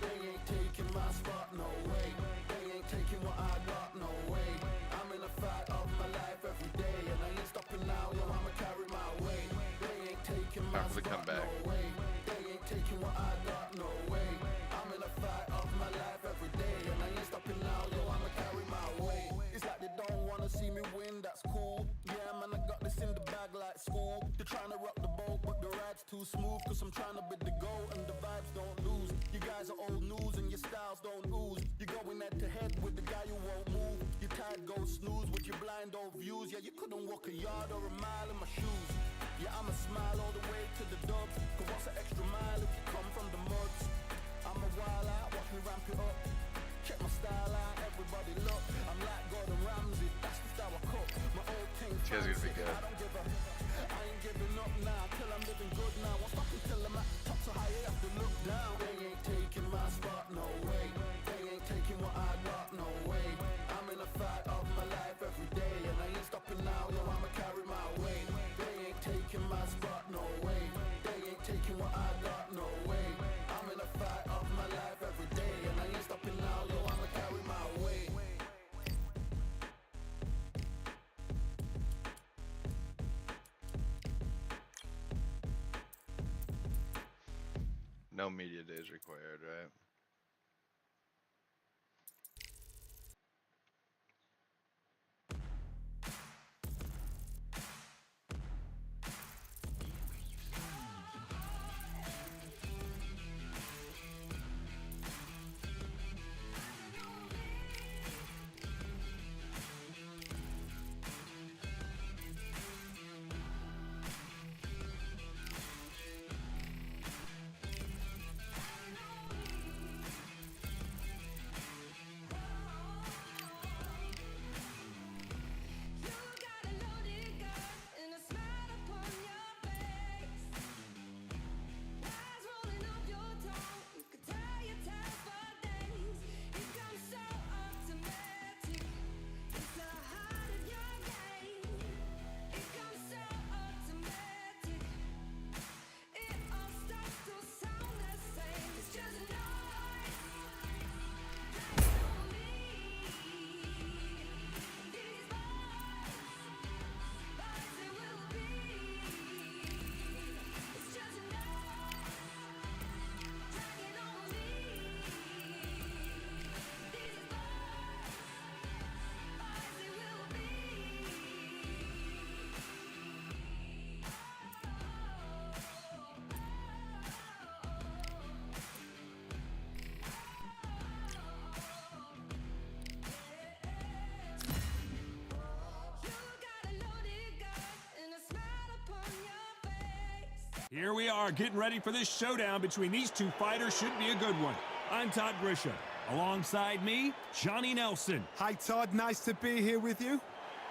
They ain't taking my spot, no way. They ain't taking what I got, no way. I'm in a fight of my life every day, and I ain't stopping now, yo, I'ma carry my weight. They ain't taking my Time for the spot, comeback. no way. They ain't taking what I got, no way. I'm in a fight of my life every day, and I ain't stopping now, yo, I'ma carry my weight. It's like they don't wanna see me win, that's cool. Yeah, man, I got this in the bag like school. They're trying to rock the boat, but the ride's too smooth. Cause I'm trying to bid the go, and the vibes don't lose. You guys are old news, and your styles don't ooze. You're going head to head with the guy who won't move. Your tide goes snooze with your blind old views. Yeah, you couldn't walk a yard or a mile in my shoes. Yeah, I'ma smile all the way to the dubs. Cause what's an extra mile if you come from the muds? I'm a wild out, watch me ramp it up. Check my style out, everybody look. I'm like Gordon Ramsay, that's the style I cook. My old king This guy's gonna be good. I don't give a, I ain't giving up now till I'm living good now. Won't stop until I'm at the top, so high you have to look down. They ain't taking my spot, no way. They ain't taking what I got, no way. I'm in a fight of my life every day, and I ain't stopping now, yo, I'ma carry my weight. They ain't taking my spot, no way. They ain't taking what I got, no way. I'm in a fight of my life every day, and I ain't stopping now, yo, I'ma carry my weight. No media days required, right? Here we are, getting ready for this showdown between these two fighters. Should be a good one. I'm Todd Grisham. Alongside me, Johnny Nelson. Hi, Todd. Nice to be here with you.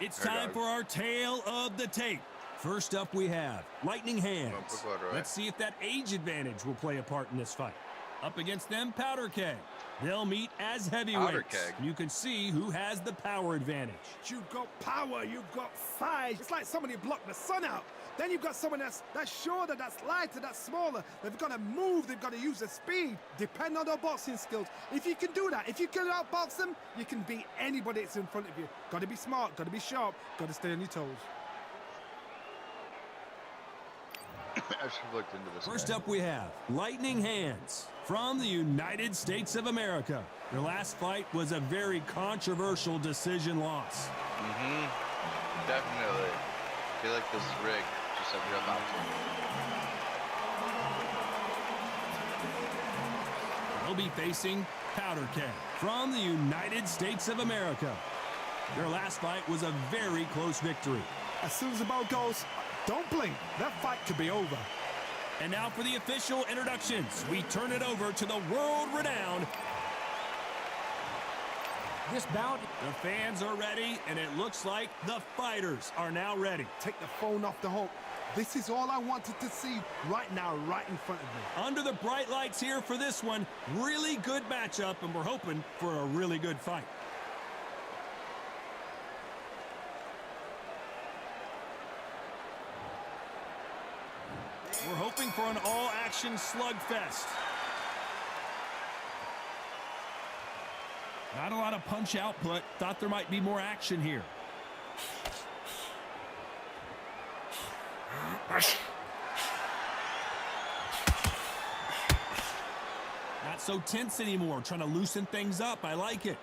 It's time for our tale of the tape. First up, we have Lightning Hands. Let's see if that age advantage will play a part in this fight. Up against them, Powder Keg. They'll meet as heavyweights. You can see who has the power advantage. You've got power, you've got size. It's like somebody blocked the sun out. Then you've got someone that's shorter, that's lighter, that's smaller. They've got to move, they've got to use their speed. Depend on their boxing skills. If you can do that, if you can outbox them, you can beat anybody that's in front of you. Got to be smart, got to be sharp, got to stay on your toes. I should have looked into this. First up, we have Lightning Hands from the United States of America. Their last fight was a very controversial decision loss. Definitely. I feel like this is rigged, just like real boxing. They'll be facing Powder Keg from the United States of America. Their last fight was a very close victory. As soon as the bell goes, don't blink. That fight could be over. And now for the official introductions. We turn it over to the world-renowned. This bout, The fans are ready, and it looks like the fighters are now ready. Take the phone off the hook. This is all I wanted to see right now, right in front of me. Under the bright lights here for this one. Really good matchup, and we're hoping for a really good fight. We're hoping for an all-action slugfest. Not a lot of punch output. Thought there might be more action here. Not so tense anymore. Trying to loosen things up. I like it.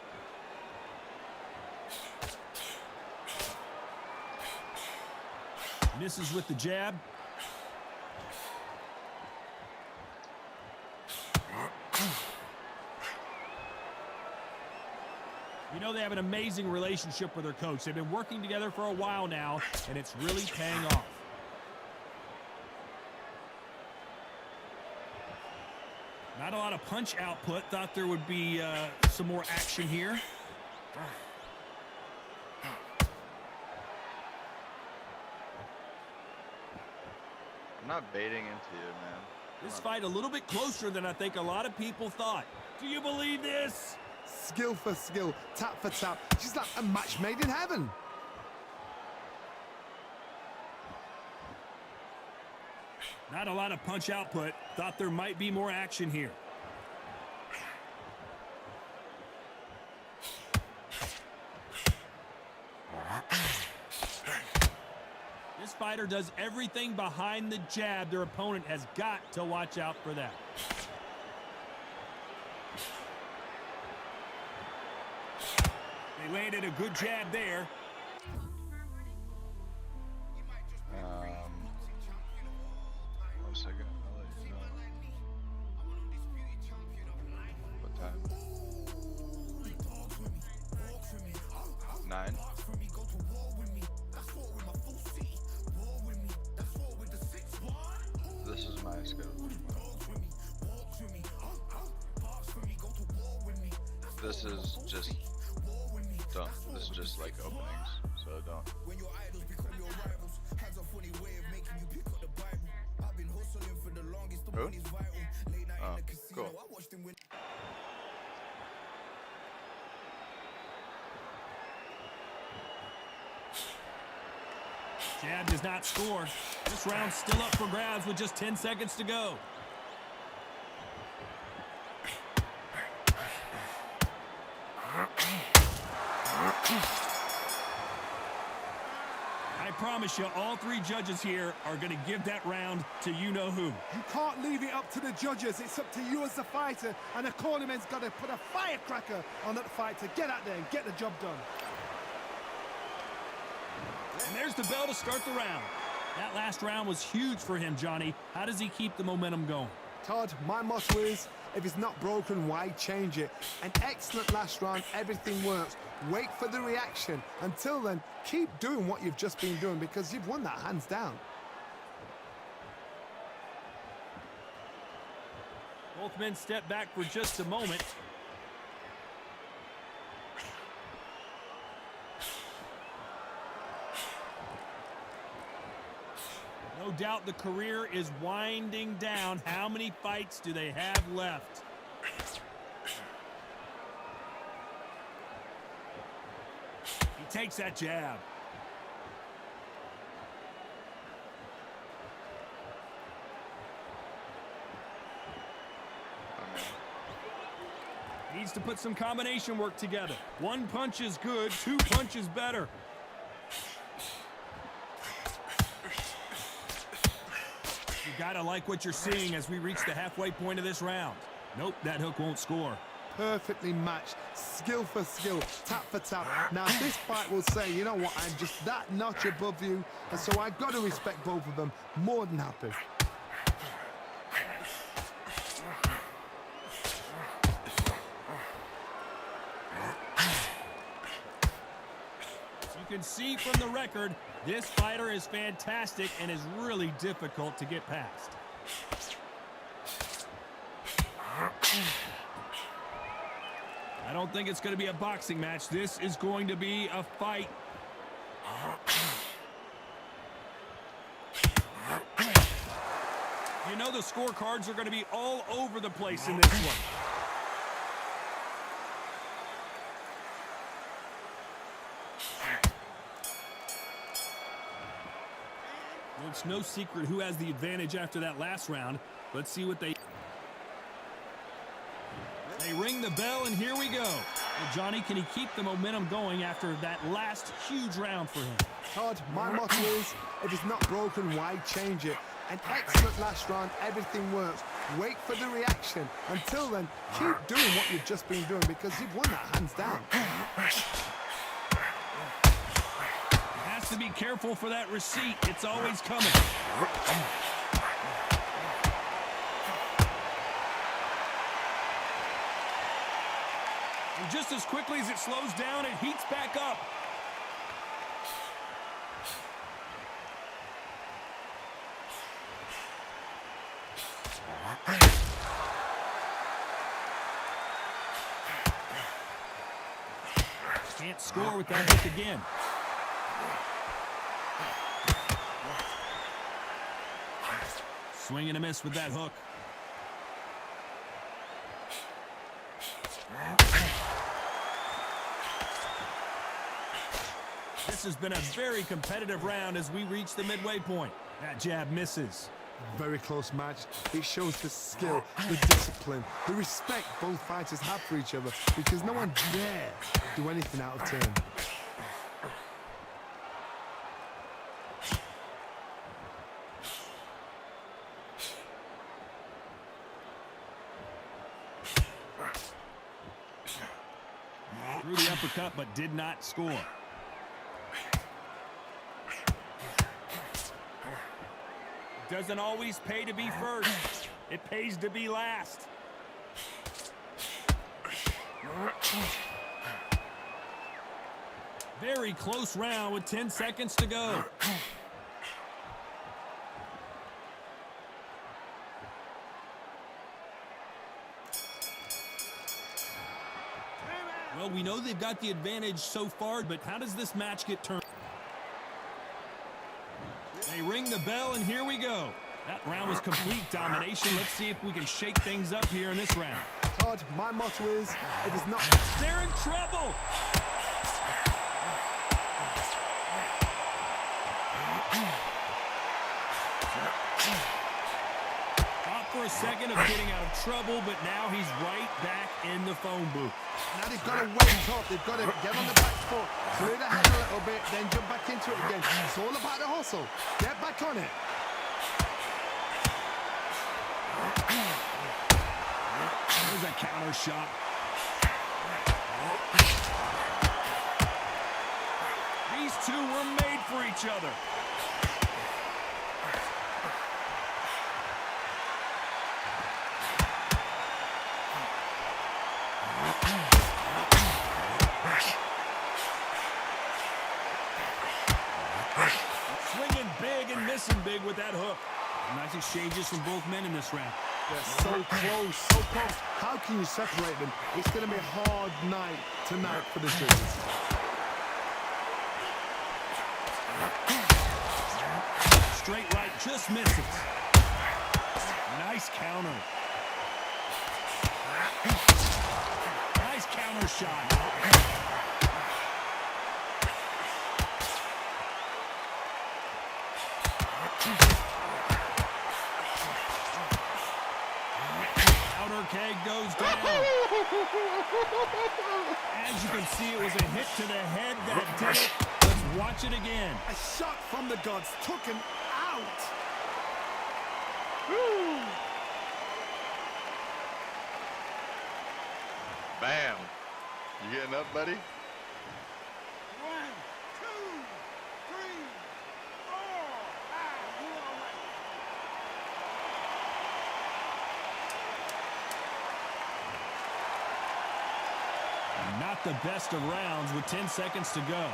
Misses with the jab. You know, they have an amazing relationship with their coach. They've been working together for a while now, and it's really paying off. Not a lot of punch output. Thought there would be some more action here. I'm not baiting into you, man. This fight a little bit closer than I think a lot of people thought. Do you believe this? Skill for skill, tap for tap. She's like a match made in heaven. Not a lot of punch output. Thought there might be more action here. This fighter does everything behind the jab. Their opponent has got to watch out for that. They landed a good jab there. One second. I'll let you know. What time? 9? This is my schedule. This is just don't. This is just like openings, so don't. Who? Oh, cool. Jab does not score. This round's still up for grabs with just 10 seconds to go. I promise you, all three judges here are going to give that round to you-know-who. You can't leave it up to the judges. It's up to you as the fighter, and the cornerman's got to put a firecracker on that fighter. Get out there and get the job done. And there's the bell to start the round. That last round was huge for him, Johnny. How does he keep the momentum going? Todd, my motto is, if it's not broken, why change it? An excellent last round, everything works. Wait for the reaction. Until then, keep doing what you've just been doing because you've won that hands down. Both men step back for just a moment. No doubt the career is winding down. How many fights do they have left? He takes that jab. Needs to put some combination work together. One punch is good, two punches better. You gotta like what you're seeing as we reach the halfway point of this round. Nope, that hook won't score. Perfectly matched, skill for skill, tap for tap. Now this fight will say, you know what, I'm just that notch above you, and so I've got to respect both of them. More than happy. can see from the record, this fighter is fantastic and is really difficult to get past. I don't think it's going to be a boxing match. This is going to be a fight. You know the scorecards are going to be all over the place in this one. Well, it's no secret who has the advantage after that last round. Let's see what they ring the bell, and here we go. Well, Johnny, can he keep the momentum going after that last huge round for him? Todd, my motto is, if it's not broken, why change it? An excellent last round, everything works. Wait for the reaction. Until then, keep doing what you've just been doing because you've won that hands down. Has to be careful for that receipt. It's always coming. And just as quickly as it slows down, it heats back up. Can't score with that hook again. Swing and a miss with that hook. This has been a very competitive round as we reach the midway point. That jab misses. Very close match. It shows the skill, the discipline, the respect both fighters have for each other because no one dare do anything out of turn. Threw the uppercut but did not score. Doesn't always pay to be first. It pays to be last. Very close round with 10 seconds to go. Well, we know they've got the advantage so far, but how does this match get turned? They ring the bell, and here we go. That round was complete domination. Let's see if we can shake things up here in this round. Todd, my motto is, it is not... They're in trouble! Thought for a second of getting out of trouble, but now he's right back in the phone booth. Now they've got to wait up. They've got to get on the back foot, clear the head a little bit, then jump back into it again. It's all about the hustle. Get back on it. There's a counter shot. These two were made for each other. Swinging big and missing big with that hook. Nice exchanges from both men in this round. They're so close, so close. How can you separate them? It's going to be a hard night tonight for the judges. Straight right just misses. Nice counter. Nice counter shot. Outer keg goes down. As you can see, it was a hit to the head that did it. Let's watch it again. A shot from the gods took him out. Bam. You getting up, buddy? 1, 2, 3, 4, 5. You all right? Not the best of rounds with 10 seconds to go.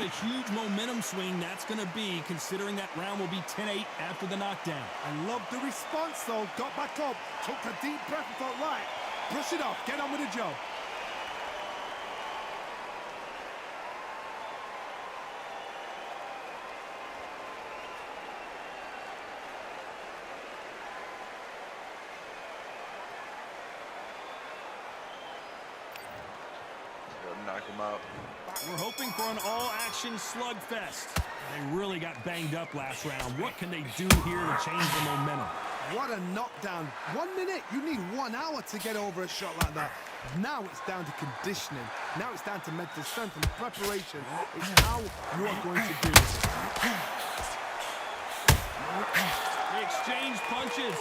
huge momentum swing that's going to be, considering that round will be 10-8 after the knockdown. I love the response, though. Got back up, took a deep breath and thought, right, brush it off, get on with the job. Knock him out. We're hoping for an all-action slugfest. They really got banged up last round. What can they do here to change the momentum? What a knockdown. 1 minute, you need 1 hour to get over a shot like that. Now it's down to conditioning. Now it's down to mental strength and preparation. It's how you are going to do it. They exchange punches.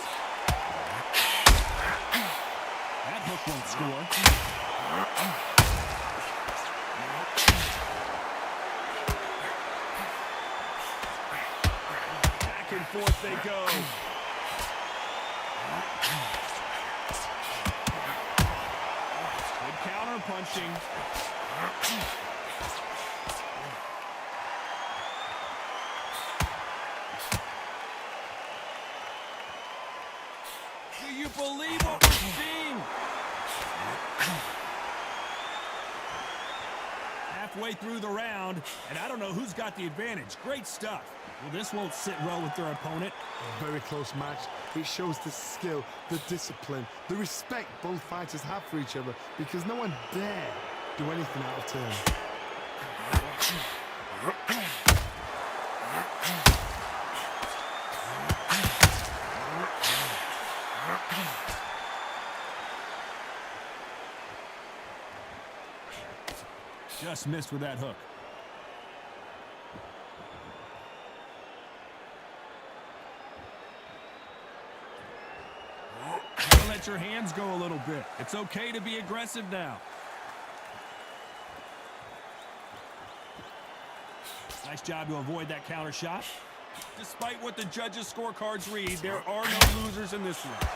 That hook won't score. Back and forth they go. Good counter punching. Do you believe what we're seeing? Halfway through the round, and I don't know who's got the advantage. Great stuff. Well, this won't sit well with their opponent. A very close match. It shows the skill, the discipline, the respect both fighters have for each other, because no one dare do anything out of turn. Just missed with that hook. Don't let your hands go a little bit. It's okay to be aggressive now. Nice job to avoid that counter shot. Despite what the judges' scorecards read, there are no losers in this one.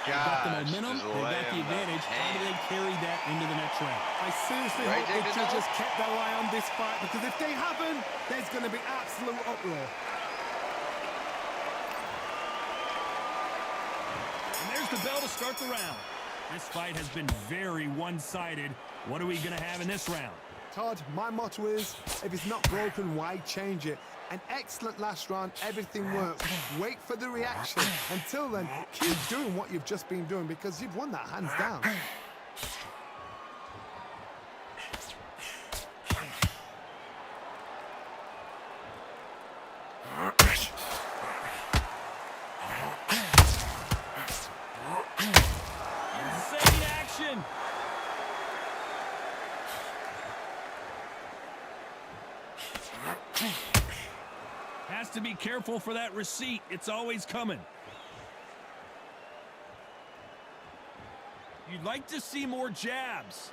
They got the momentum, they got the advantage. How do they carry that into the next round? I seriously hope the judges kept their eye on this fight, because if they haven't, there's going to be absolute uproar. And there's the bell to start the round. This fight has been very one-sided. What are we going to have in this round? Todd, my motto is, if it's not broken, why change it? An excellent last round, everything works. Wait for the reaction. Until then, keep doing what you've just been doing, because you've won that hands down. Insane action! Has to be careful for that receipt. It's always coming. You'd like to see more jabs.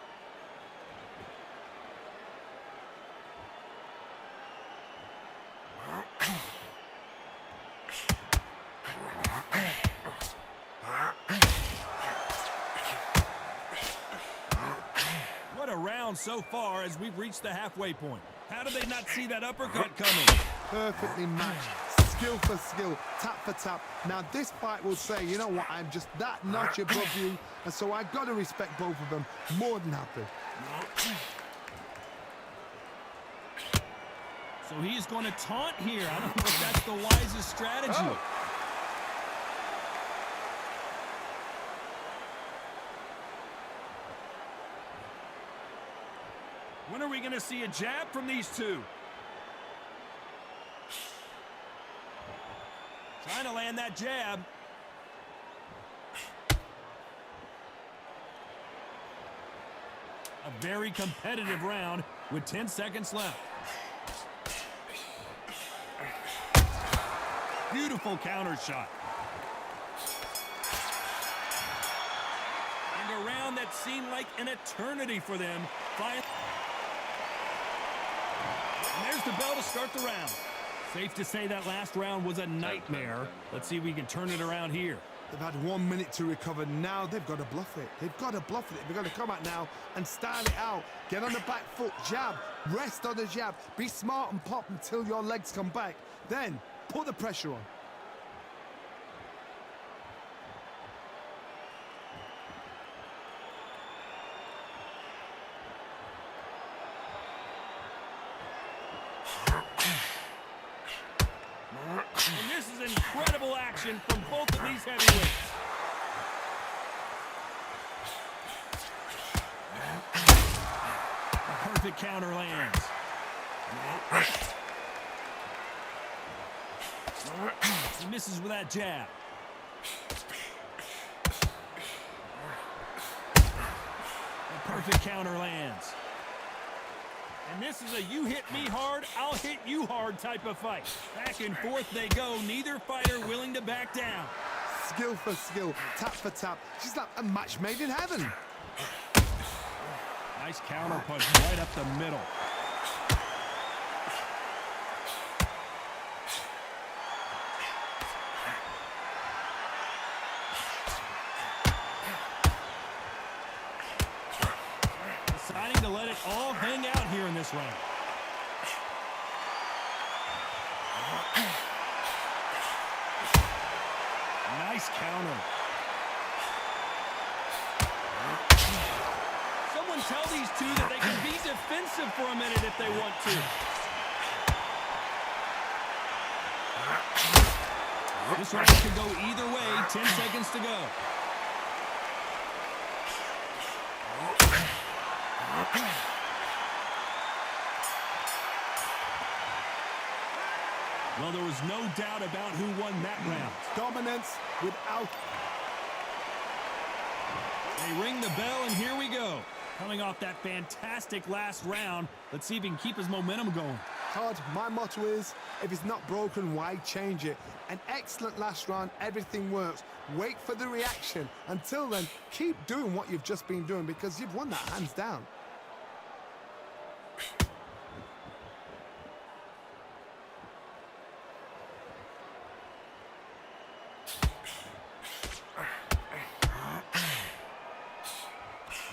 What a round so far as we've reached the halfway point. How did they not see that uppercut coming? Perfectly matched. Skill for skill, tap for tap. Now this fight will say, you know what, I'm just that notch above you, and so I got to respect both of them. More than happy. So he's going to taunt here. I don't know if that's the wisest strategy. Oh. When are we going to see a jab from these two? Trying to land that jab. A very competitive round with 10 seconds left. Beautiful counter shot. And a round that seemed like an eternity for them. Finally. And there's the bell to start the round. Safe to say that last round was a nightmare. Let's see if we can turn it around here. They've had 1 minute to recover. Now they've got to bluff it. They've got to bluff it. They've got to come out now and style it out. Get on the back foot, jab, rest on the jab. Be smart and pop until your legs come back. Then put the pressure on. And this is incredible action from both of these heavyweights. A perfect counter lands. He misses with that jab. A perfect counter lands. And this is a you hit me hard, I'll hit you hard type of fight. Back and forth they go, neither fighter willing to back down. Skill for skill, tap for tap. She's like a match made in heaven. Nice counter punch right up the middle. Deciding to let it all hang out here in this round. Nice counter. Someone tell these two that they can be defensive for a minute if they want to. This round could go either way. 10 seconds to go. Well, there was no doubt about who won that round. Dominance without... They ring the bell, and here we go. Coming off that fantastic last round, let's see if he can keep his momentum going. Todd, my motto is, if it's not broken, why change it? An excellent last round, everything works. Wait for the reaction. Until then, keep doing what you've just been doing because you've won that hands down.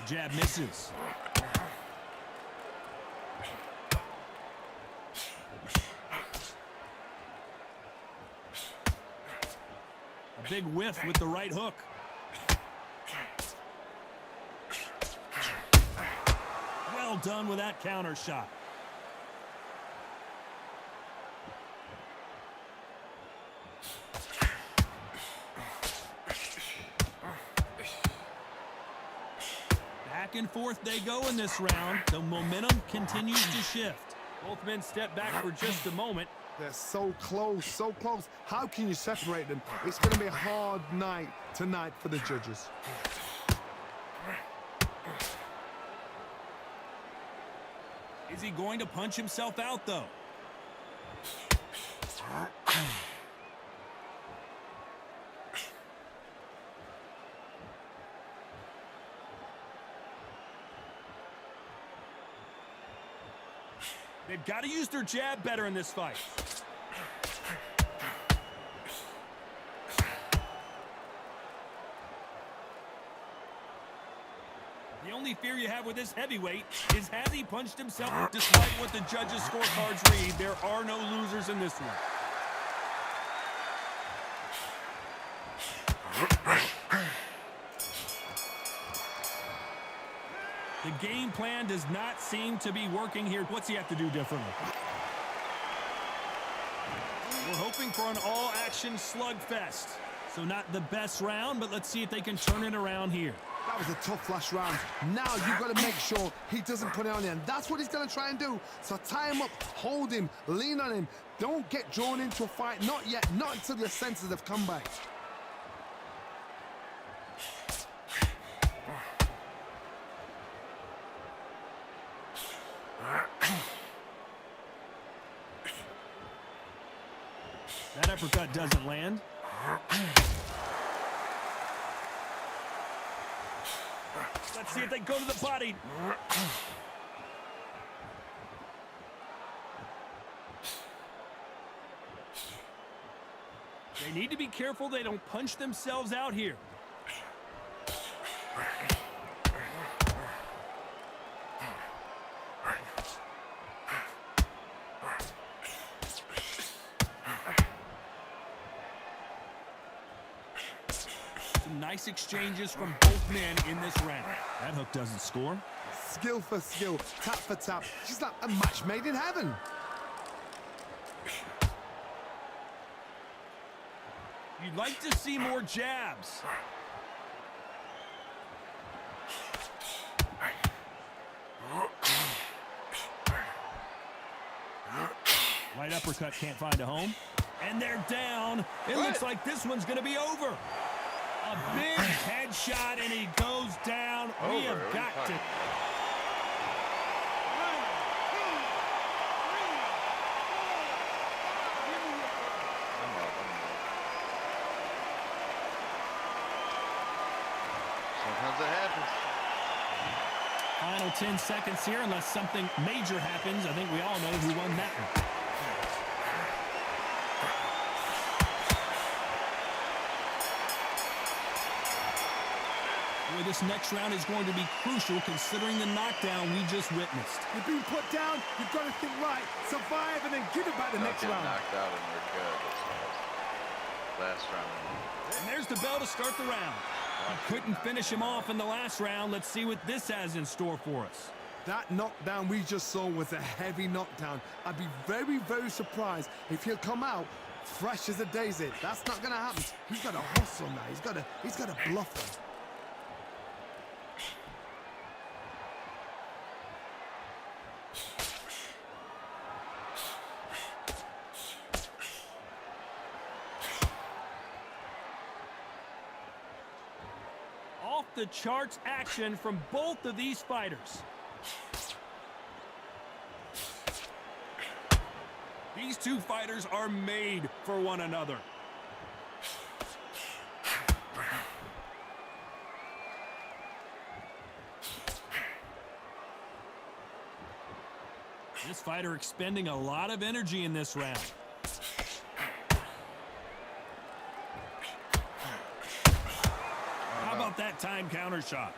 Jab misses. A big whiff with the right hook. Well done with that counter shot. Back and forth they go in this round. The momentum continues to shift. Both men step back for just a moment. They're so close, so close. How can you separate them? It's going to be a hard night tonight for the judges. Is he going to punch himself out, though? They've got to use their jab better in this fight. The only fear you have with this heavyweight is has he punched himself? Despite what the judges' scorecards read, there are no losers in this one. The game plan does not seem to be working here. What's he have to do differently? We're hoping for an all-action slugfest. So not the best round, but let's see if they can turn it around here. That was a tough last round. Now you've got to make sure he doesn't put it on you, and that's what he's going to try and do. So tie him up, hold him, lean on him. Don't get drawn into a fight. Not yet. Not until your senses have come back. That uppercut doesn't land. Let's see if they go to the body. They need Need to be careful they don't punch themselves out here. Some nice exchanges from both men in this round. That hook doesn't score. Skill for skill, tap for tap. She's like a match made in heaven. You'd like to see more jabs. Right uppercut can't find a home. And they're down. It looks like this one's going to be over. A big headshot, and he goes down. We have got to... Sometimes it happens. Final 10 seconds here, unless something major happens. I think we all know who won that one. Boy, this next round is going to be crucial considering the knockdown we just witnessed. You've been put down, you've got to think right, survive, and then give it back the next round. Knocked out and we're good. Last round. And there's the bell to start the round. He couldn't finish him off in the last round. Let's see what this has in store for us. That knockdown we just saw was a heavy knockdown. I'd be very, very surprised if he'll come out fresh as a daisy. That's not going to happen. He's got a hustle now. He's got a bluffer. Off the charts action from both of these fighters. These two fighters are made for one another. This fighter expending a lot of energy in this round. How about that time counter shot?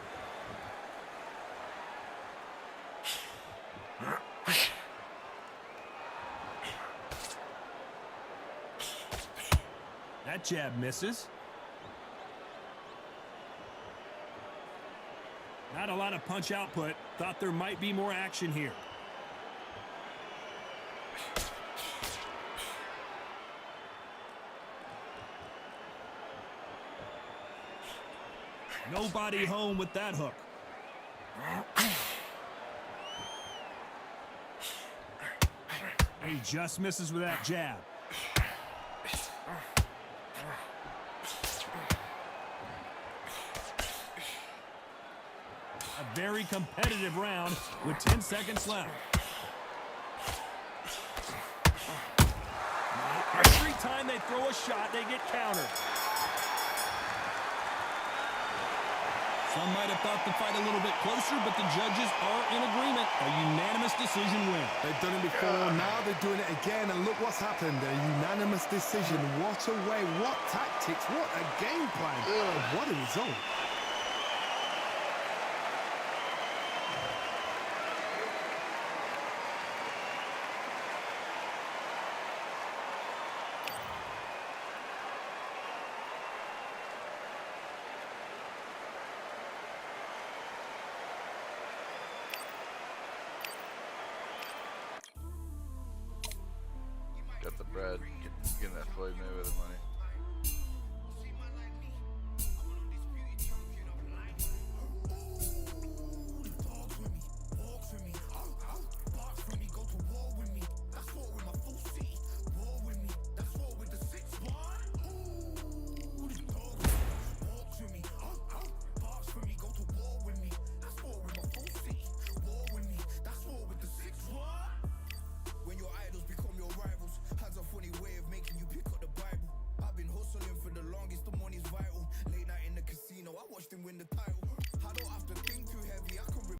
That jab misses. Not a lot of punch output. Thought there might be more action here. Nobody home with that hook. He just misses with that jab. A very competitive round with 10 seconds left. Every time they throw a shot, they get countered. Some might have thought the fight a little bit closer, but the judges are in agreement. A unanimous decision win. They've done it before, now they're doing it again, and look what's happened. A unanimous decision. What a way, what tactics, what a game plan. What a result. Got the bread. Getting that Floyd Mayweather money.